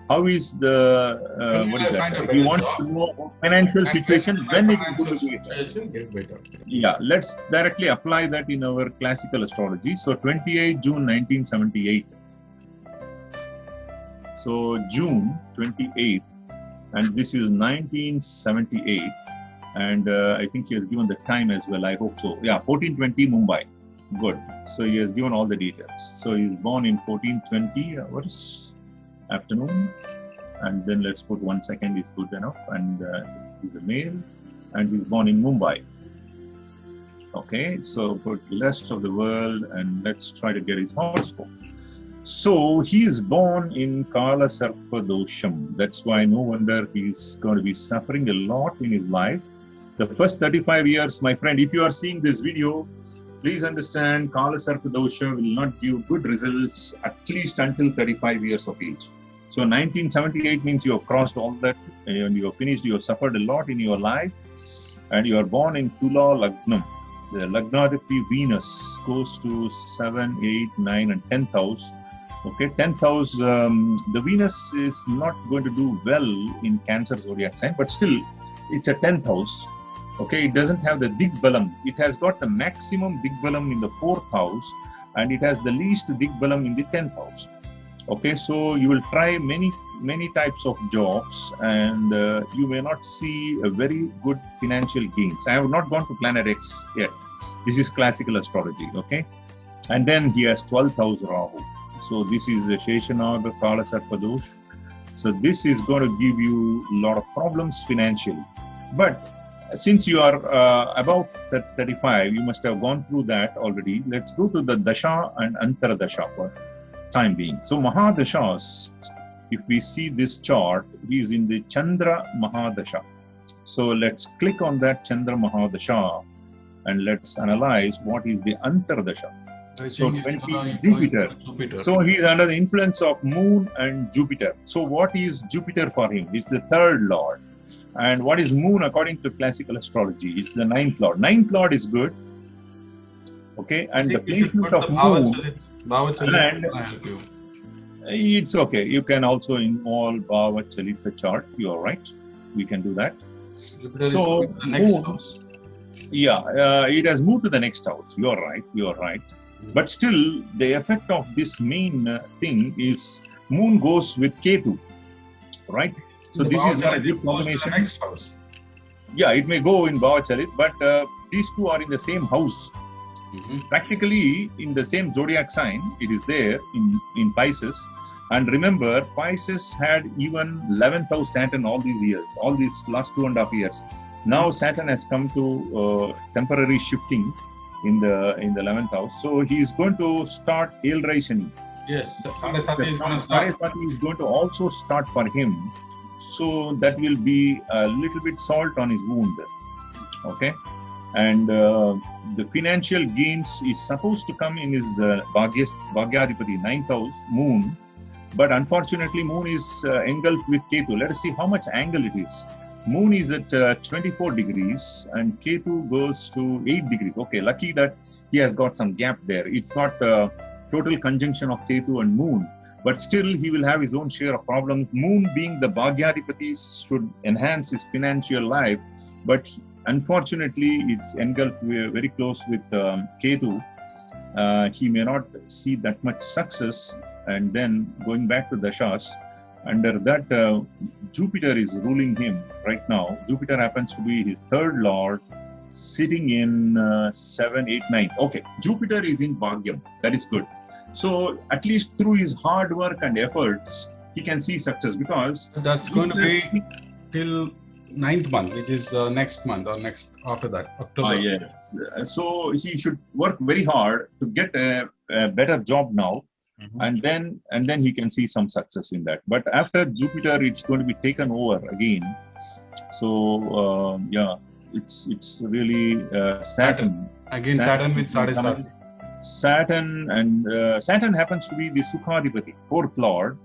how is the what is that? He wants to know financial situation when it is going to be better. Yeah, let's directly apply that in our classical astrology. So 28 June 1978. So June 28th, and this is 1978, and I think he has given the time as well. I hope so. Yeah, 1420 Mumbai. Good. So he has given all the details. So he is born in 1420 hours afternoon, and then let's put 1 second is good enough, and he's a male, and he's born in Mumbai. Okay, so put the rest of the world, and let's try to get his horoscope. So he is born in Kala Sarpa Dosham. That's why no wonder he's going to be suffering a lot in his life. The first 35 years, my friend, if you are seeing this video, please understand Kala Sarpa Dosha will not give good results at least until 35 years of age. So 1978 means you have crossed all that and you have finished, you have suffered a lot in your life, and you are born in Tula Lagnam. The Lagnadipati Venus goes to 7, 8, 9 and 10th house. Okay, 10th house, the Venus is not going to do well in Cancer zodiac sign, but still it's a 10th house. Okay, it doesn't have the Digbalam. It has got the maximum Digbalam in the 4th house, and it has the least Digbalam in the 10th house. Okay, so you will try many types of jobs, and you may not see a very good financial gains. I have not gone to Planet X yet. This is classical astrology. Okay, and then he has 12th house Rahu. So this is Sheshanaga Kala Sarpadosh. So this is going to give you a lot of problems financially. But since you are above 35, you must have gone through that already. Let's go to the Dasha and Antara Dasha for time being. So Mahadashas, if we see this chart, he is in the Chandra Mahadasha. So let's click on that Chandra Mahadasha and let's analyze what is the Antardasha. So 20 Jupiter. So he is under the influence of Moon and Jupiter. So what is Jupiter for him? It's the third lord. And what is Moon according to classical astrology? It's the ninth lord. Ninth lord is good. Okay, and the placement of Moon, and it's okay. You can also involve Bhava Chalita chart. You are right. We can do that. So Moon, yeah, it has moved to the next house. You are right. You are right. But still, the effect of this main thing is Moon goes with Ketu, right? So this is not a good combination. Next house. Yeah, it may go in Bhava Chalit, but these two are in the same house. Practically in the same zodiac sign. It is there in Pisces. And remember, Pisces had even 11th house Saturn all these years, all these last 2.5 years. Now Saturn has come to temporary shifting in the 11th house. So he is going to start El Shani. Yes, Saraswati is going to also start for him. So that will be a little bit salt on his wound. Okay. And the financial gains is supposed to come in his Bhagyadipati, 9th house, Moon. But unfortunately, Moon is engulfed with Ketu. Let us see how much angle it is. Moon is at 24 degrees and Ketu goes to 8 degrees. Okay, lucky that he has got some gap there. It's not a total conjunction of Ketu and Moon. But still, he will have his own share of problems. Moon being the Bhagyadipati should enhance his financial life. But unfortunately, it's engulfed very close with Ketu. He may not see that much success. And then going back to Dashas, under that Jupiter is ruling him right now. Jupiter happens to be his third lord, sitting in 7, 8, 9. Okay, Jupiter is in Bhagyam. That is good. So at least through his hard work and efforts, he can see success because that's going to be till 9th month, which is next month or next after that, October. Yes. So he should work very hard to get a better job now, and then he can see some success in that. But after Jupiter, it's going to be taken over again. So yeah, it's really Saturn. Again, Saturn with Sadisati. Saturn happens to be the Sukhadipati, fourth lord.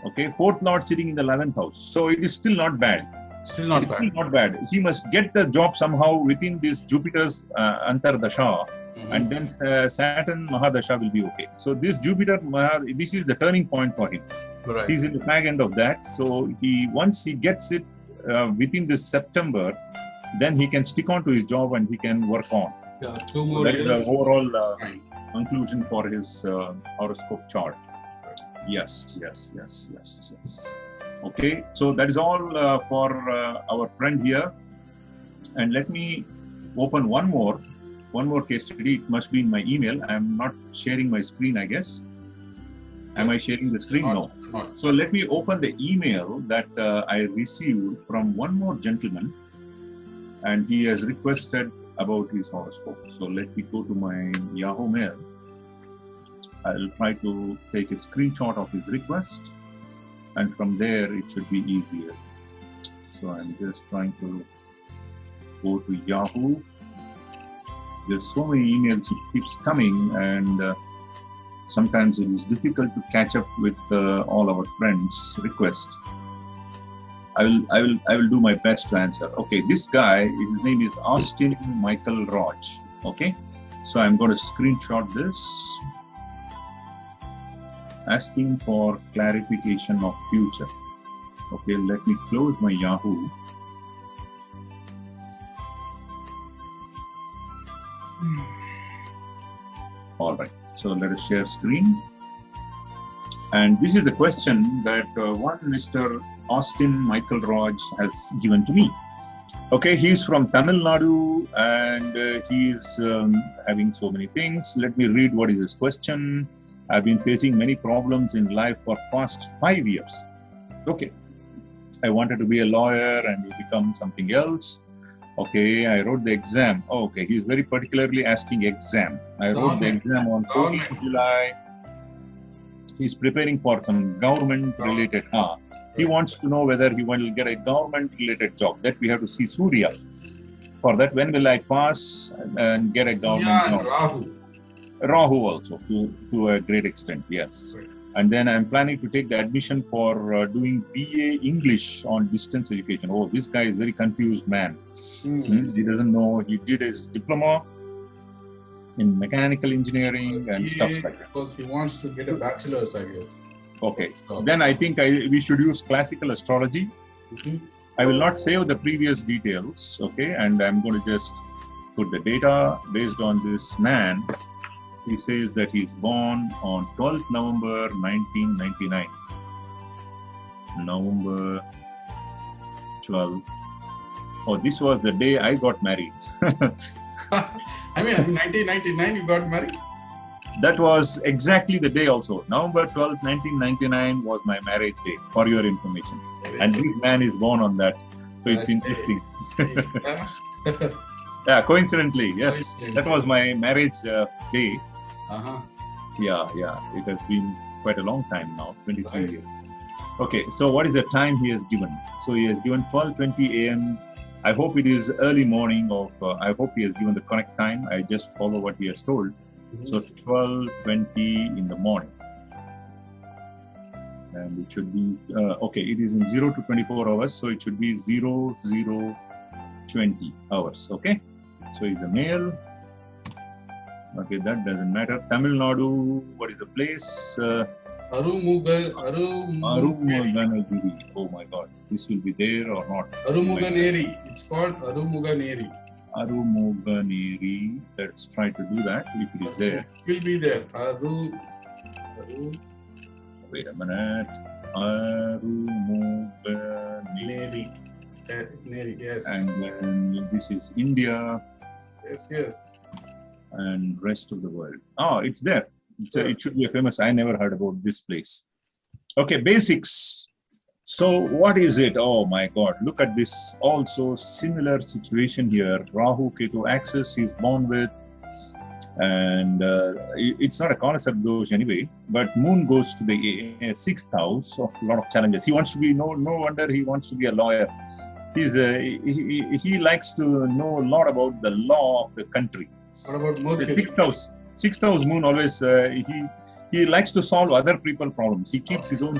Okay, fourth lord sitting in the 11th house. So it is still not bad. Still not bad. He must get the job somehow within this Jupiter's Antardasha, and then Saturn Mahadasha will be okay. So this Jupiter, this is the turning point for him. Right. He's in the fag end of that. So once he gets it within this September, then he can stick on to his job and he can work on. Yeah, 2 more That years. is the overall conclusion for his horoscope chart. Yes. Okay, so that is all for our friend here. And let me open one more case study. It must be in my email. I am not sharing my screen, I guess. Am I sharing the screen? No. So let me open the email that I received from one more gentleman, and he has requested about his horoscope. So let me go to my Yahoo Mail. I'll try to take a screenshot of his request, and from there it should be easier. So I'm just trying to go to Yahoo. There's so many emails, it keeps coming, and sometimes it is difficult to catch up with all our friends' requests. I will do my best to answer. Okay, this guy, his name is Austin Michael Raj. Okay, so I'm going to screenshot this, asking for clarification of future. Okay, let me close my Yahoo. All right, so let us share screen. And this is the question that one Mr. Austin Michael Raj has given to me. Okay, he's from Tamil Nadu and he's having so many things. Let me read what is his question. I've been facing many problems in life for past 5 years. Okay, I wanted to be a lawyer and become something else. Okay, I wrote the exam. Oh, okay, he's very particularly asking exam. I wrote the exam on 14th July. He's preparing for some government-related. He wants to know whether he will get a government-related job. That we have to see Surya. For that, when will I pass and get a government job? Rahu also, to a great extent, yes. And then I'm planning to take the admission for doing BA English on distance education. Oh, this guy is very confused man. He doesn't know. He did his diploma in mechanical engineering and stuff like that. Because he wants to get a bachelor's, I guess. Okay. Then I think we should use classical astrology. I will not save the previous details. Okay. And I'm going to just put the data based on this man. He says that he's born on 12th November 1999. November 12th. Oh, this was the day I got married. I mean, in 1999 you got married? That was exactly the day also. November 12th, 1999 was my marriage day, for your information. And this man is born on that. So it's interesting. Yeah, coincidentally, yes. That was my marriage day. Yeah. It has been quite a long time now, 23 years. Okay, so what is the time he has given? So he has given 12:20 a.m. I hope it is early morning of, I hope he has given the correct time. I just follow what he has told. So 12:20 in the morning. And it should be, okay, it is in 0 to 24 hours. So it should be 00:20 hours, okay? So he's a male. Okay, that doesn't matter. Tamil Nadu, what is the place? Arumuganagiri. Oh my God, this will be there or not? Arumuganeri. It's called Arumuganeri. Arumuganeri. Let's try to do that if it is there. It will be there. Wait a minute. Arumuganeri. Yes. And then this is India. Yes. And rest of the world. Oh, it's there. It should be a famous. I never heard about this place. Okay, basics. So what is it? Oh my God, look at this. Also similar situation here. Rahu Ketu axis he's born with. And it's not a concept dosh anyway, but moon goes to the 6th house. So a lot of challenges. He wants to be, no wonder he wants to be a lawyer. He likes to know a lot about the law of the country. What about most the 6th house moon always he likes to solve other people's problems. He keeps his own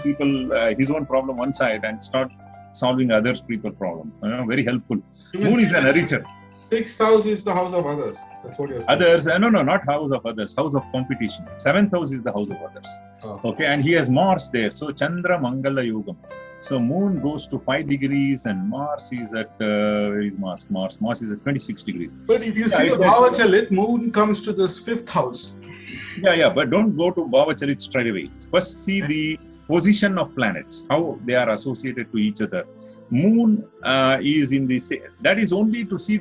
problem one side and start solving other people's problem. Very helpful. Moon is a narrator. 6th house is the house of others. That's what you're saying. Others, no, not house of others. House of competition. 7th house is the house of others. Okay, and he has Mars there. So Chandra Mangala Yogam. So moon goes to 5 degrees and Mars is at where is Mars? Mars is at 26 degrees. But if you see the Bhavachalit, moon comes to this 5th house. Yeah, but don't go to Bhavachalit straight away. First see the position of planets, how they are associated to each other. Moon is in the, that is only to see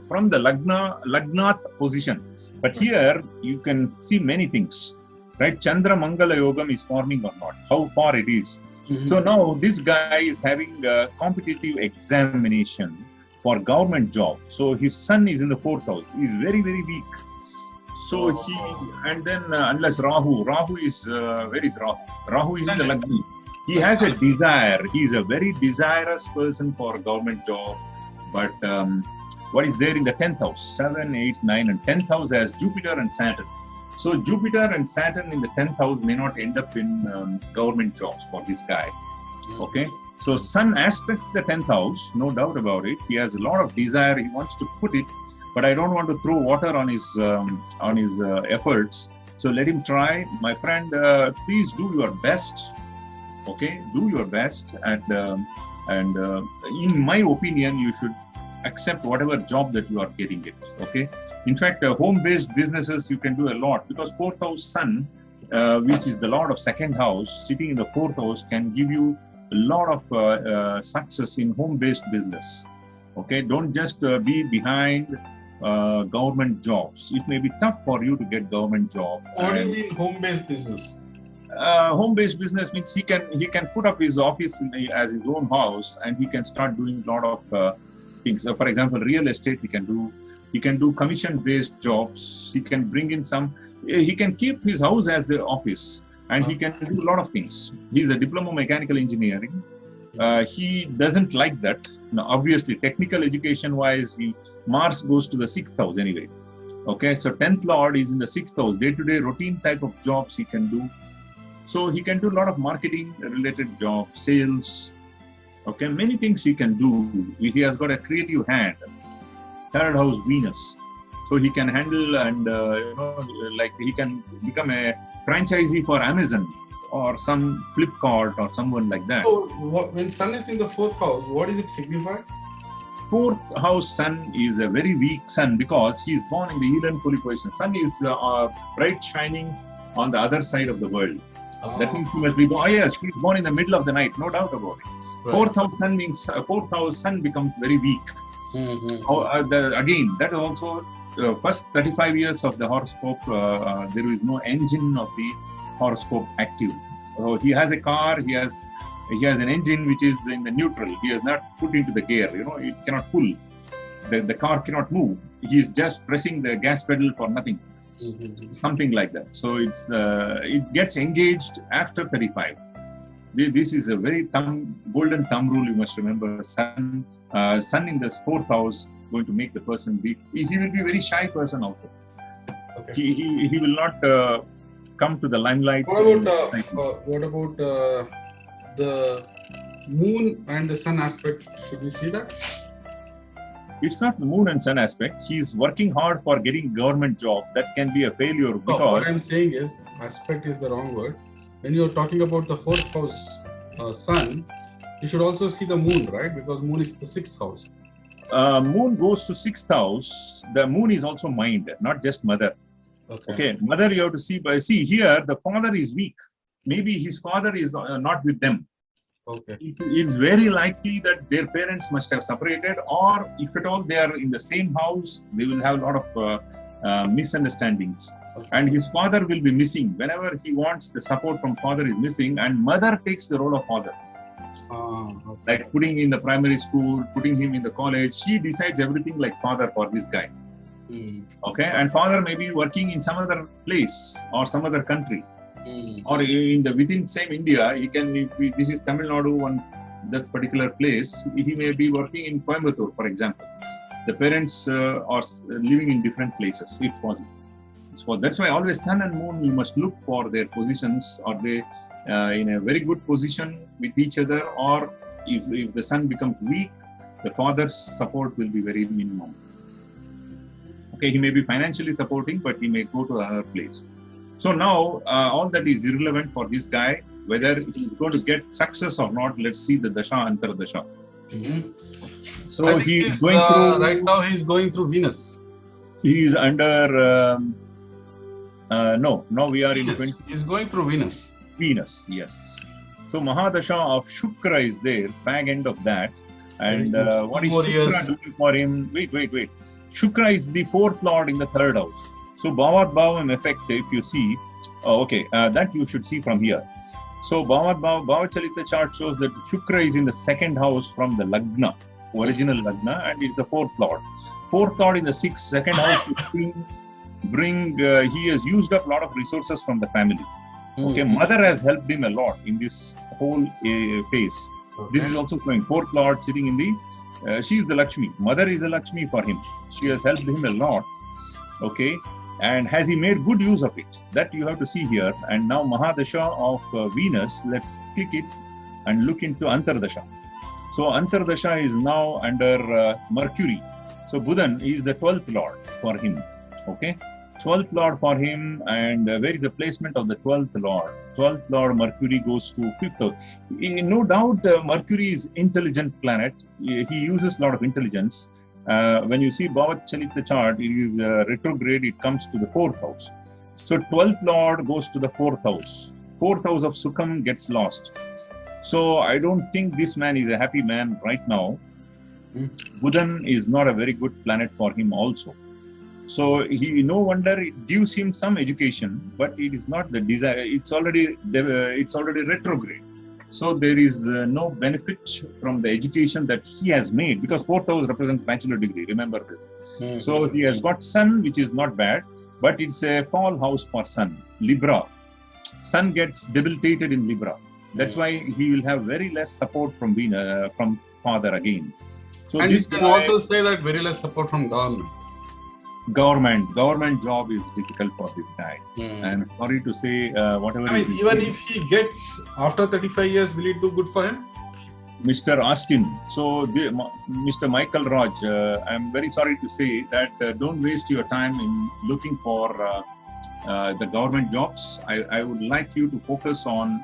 from the Lagnath position. But here you can see many things, right? Chandra Mangala Yogam is forming or not, how far it is. So now this guy is having a competitive examination for government job. So his sun is in the 4th house. He is very, very weak. So and then unless Rahu is, where is Rahu? Rahu is in the Lagni. He has a desire. He is a very desirous person for government job. But what is there in the 10th house? 7, 8, 9 and 10th house has Jupiter and Saturn. So Jupiter and Saturn in the 10th house may not end up in government jobs for this guy. Okay. So Sun aspects the 10th house, no doubt about it. He has a lot of desire. He wants to put it, but I don't want to throw water on his efforts. So let him try. My friend, please do your best. Okay, do your best, and in my opinion, you should accept whatever job that you are getting it. Okay. In fact, home-based businesses you can do a lot because 4th house Sun which is the Lord of second house, sitting in the fourth house, can give you a lot of success in home-based business. Okay, don't just be behind government jobs. It may be tough for you to get government job. What do you mean home-based business? Home-based business means he can put up his office as his own house, and he can start doing a lot of things. So for example, real estate he can do. He can do commission-based jobs. He can bring in some. He can keep his house as the office, and he can do a lot of things. He's a diploma mechanical engineering. He doesn't like that. Now, obviously, technical education-wise, Mars goes to the 6th house anyway. Okay, so 10th Lord is in the 6th house. Day-to-day routine type of jobs he can do. So he can do a lot of marketing-related jobs, sales. Okay, many things he can do. He has got a creative hand. 3rd house Venus. So he can handle and, like he can become a franchisee for Amazon or some Flipkart or someone like that. So when Sun is in the 4th house, what does it signify? 4th house Sun is a very weak Sun because he is born in the Elan Poli position. Sun is bright shining on the other side of the world. Oh. That means he must be born. Oh yes, he is born in the middle of the night, no doubt about it. Right. 4th house Sun means 4th house Sun becomes very weak. Again, that is also first 35 years of the horoscope. There is no engine of the horoscope active. He has a car. He has an engine which is in the neutral. He has not put into the gear. It cannot pull. The car cannot move. He is just pressing the gas pedal for nothing. Something like that. So it gets engaged after 35. This is a very golden thumb rule. You must remember. Sun in the 4th house is going to make the person be. He will be a very shy person also. Okay. He will not come to the limelight. What about the moon and the sun aspect? Should we see that? It's not the moon and sun aspect. He's working hard for getting government job. That can be a failure because. What I'm saying is, aspect is the wrong word. When you're talking about the 4th house sun, you should also see the moon, right? Because moon is the 6th house. Moon goes to 6th house. The moon is also mind, not just mother. Okay. Mother you have to see. But see here, the father is weak. Maybe his father is not with them. Okay. It's very likely that their parents must have separated, or if at all they are in the same house, they will have a lot of misunderstandings. Okay. And his father will be missing. Whenever he wants the support from father is missing, and mother takes the role of father. Okay. Like putting in the primary school, putting him in the college. She decides everything like father for this guy. Okay, and father may be working in some other place or some other country. Or within same India, he can. If this is Tamil Nadu, that particular place, he may be working in Coimbatore, for example. The parents are living in different places. It's possible. That's why always sun and moon, you must look for their positions. Are they in a very good position with each other, or if the sun becomes weak, the father's support will be very minimum. Okay, he may be financially supporting, but he may go to another place. So now, all that is irrelevant for this guy, whether he's going to get success or not. Let's see the Dasha, Antar Dasha. So he's going through... Right now, he's going through Venus. He is under... no, now we are in 20... He's going through Venus. Venus, yes. So Mahadasha of Shukra is there, fag end of that. And what is Shukra doing for him? Wait. Shukra is the 4th lord in the 3rd house. So Bhavat Bhavam effect, if you see, that you should see from here. So Bhavat Chalita chart shows that Shukra is in the 2nd house from the Lagna, original Lagna, and is the 4th lord. 4th lord in the 2nd house should he has used up a lot of resources from the family. Okay, mother has helped him a lot in this whole phase. This is also showing 4th lord sitting in the, she is the Lakshmi. Mother is a Lakshmi for him. She has helped him a lot. Okay. And has he made good use of it? That you have to see here. And now Mahadasha of Venus, let's click it and look into Antardasha. So Antardasha is now under Mercury. So Buddhan is the 12th lord for him. Okay. 12th lord for him, and where is the placement of the 12th lord? 12th lord Mercury goes to 5th house. No doubt Mercury is intelligent planet. He uses a lot of intelligence. When you see Bhavat Chalita chart, it is retrograde, it comes to the 4th house. So 12th Lord goes to the 4th house. 4th house of Sukham gets lost. So I don't think this man is a happy man right now. Budhan is not a very good planet for him also. So no wonder it gives him some education, but it is not the desire. It's already retrograde. So there is no benefit from the education that he has made, because 4th house represents bachelor degree. Remember this. So he has got Sun, which is not bad, but it's a fall house for Sun. Libra. Sun gets debilitated in Libra. That's why he will have very less support from father again. So and this you can also say that very less support from government. Government job is difficult for this guy. I'm sorry to say, whatever. I mean, even if he gets after 35 years, will it do good for him? Mr. Austin. So, Mr. Michael Raj, I'm very sorry to say that don't waste your time in looking for the government jobs. I would like you to focus on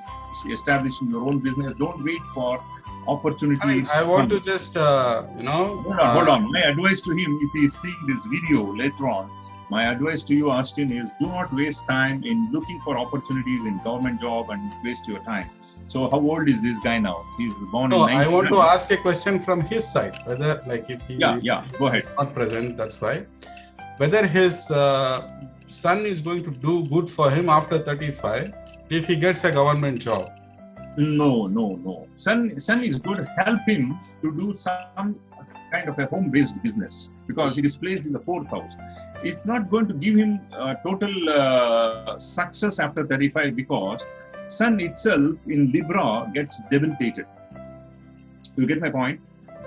establishing your own business. Don't wait for opportunities. I want to just, Hold on. My advice to him, if he is seeing this video later on, my advice to you, Austin, is do not waste time in looking for opportunities in government job and waste your time. So how old is this guy now? He's born in 1990. I want to ask a question from his side, whether like if he go ahead. Not present, that's why. Whether his son is going to do good for him after 35 if he gets a government job. No. Sun is good. Help him to do some kind of a home-based business, because it is placed in the 4th house. It's not going to give him total success after 35, because Sun itself in Libra gets debilitated. You get my point?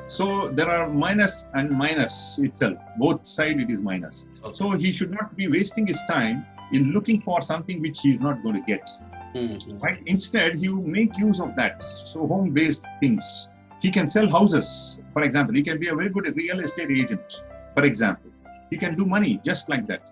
So there are minus and minus itself. Both sides it is minus. Okay. So he should not be wasting his time in looking for something which he is not going to get. Right? Instead, you make use of that. So home-based things. He can sell houses, for example. He can be a very good real estate agent, for example. He can do money just like that.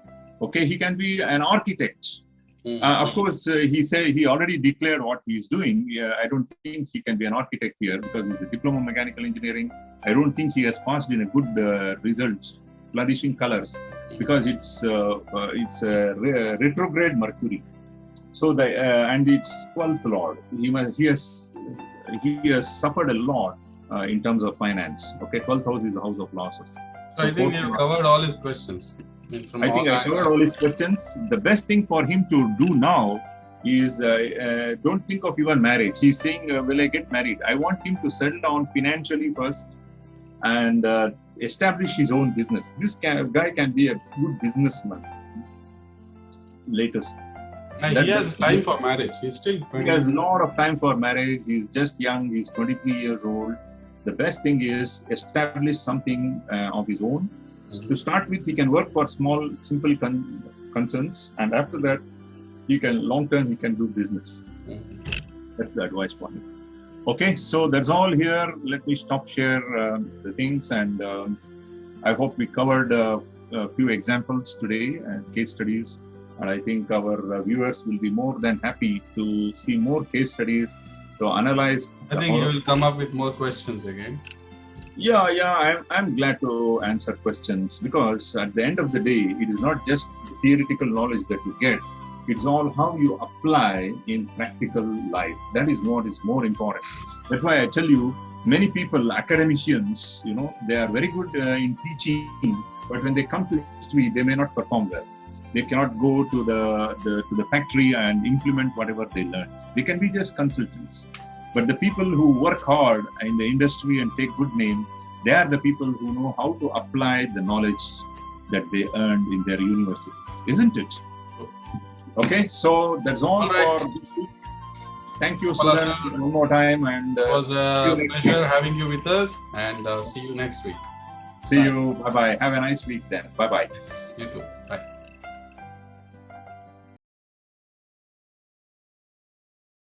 Okay, he can be an architect. Of course, he already declared what he is doing. I don't think he can be an architect here, because he's a diploma in mechanical engineering. I don't think he has passed in a good results, flourishing colors, because it's retrograde Mercury. So and it's 12th Lord. He has suffered a lot in terms of finance. Okay, 12th house is the house of losses. So I think you've covered all his questions. I covered all his questions. The best thing for him to do now is don't think of even marriage. He's saying, will I get married? I want him to settle down financially first and establish his own business. This guy can be a good businessman. Latest. And he has time for marriage. He's still 20. He has a lot of time for marriage. He's just young. He's 23 years old. The best thing is establish something of his own. To start with, he can work for small, simple concerns, and after that, long term, he can do business. That's the advice for him. Okay, so that's all here. Let me stop share the things, and I hope we covered a few examples today and case studies. And I think our viewers will be more than happy to see more case studies to analyze. I think you will come up with more questions again. Yeah, I'm glad to answer questions, because at the end of the day, it is not just the theoretical knowledge that you get. It's all how you apply in practical life. That is what is more important. That's why I tell you, many people, academicians, they are very good in teaching, but when they come to history, they may not perform well. They cannot go to the factory and implement whatever they learn. They can be just consultants. But the people who work hard in the industry and take good name, they are the people who know how to apply the knowledge that they earned in their universities, isn't it? Okay, so that's all for this week. Thank you, Sudhan, one more time. And it was a pleasure having you with us, and see you next week. See you. Bye-bye. Have a nice week then. Bye-bye. You too. Bye.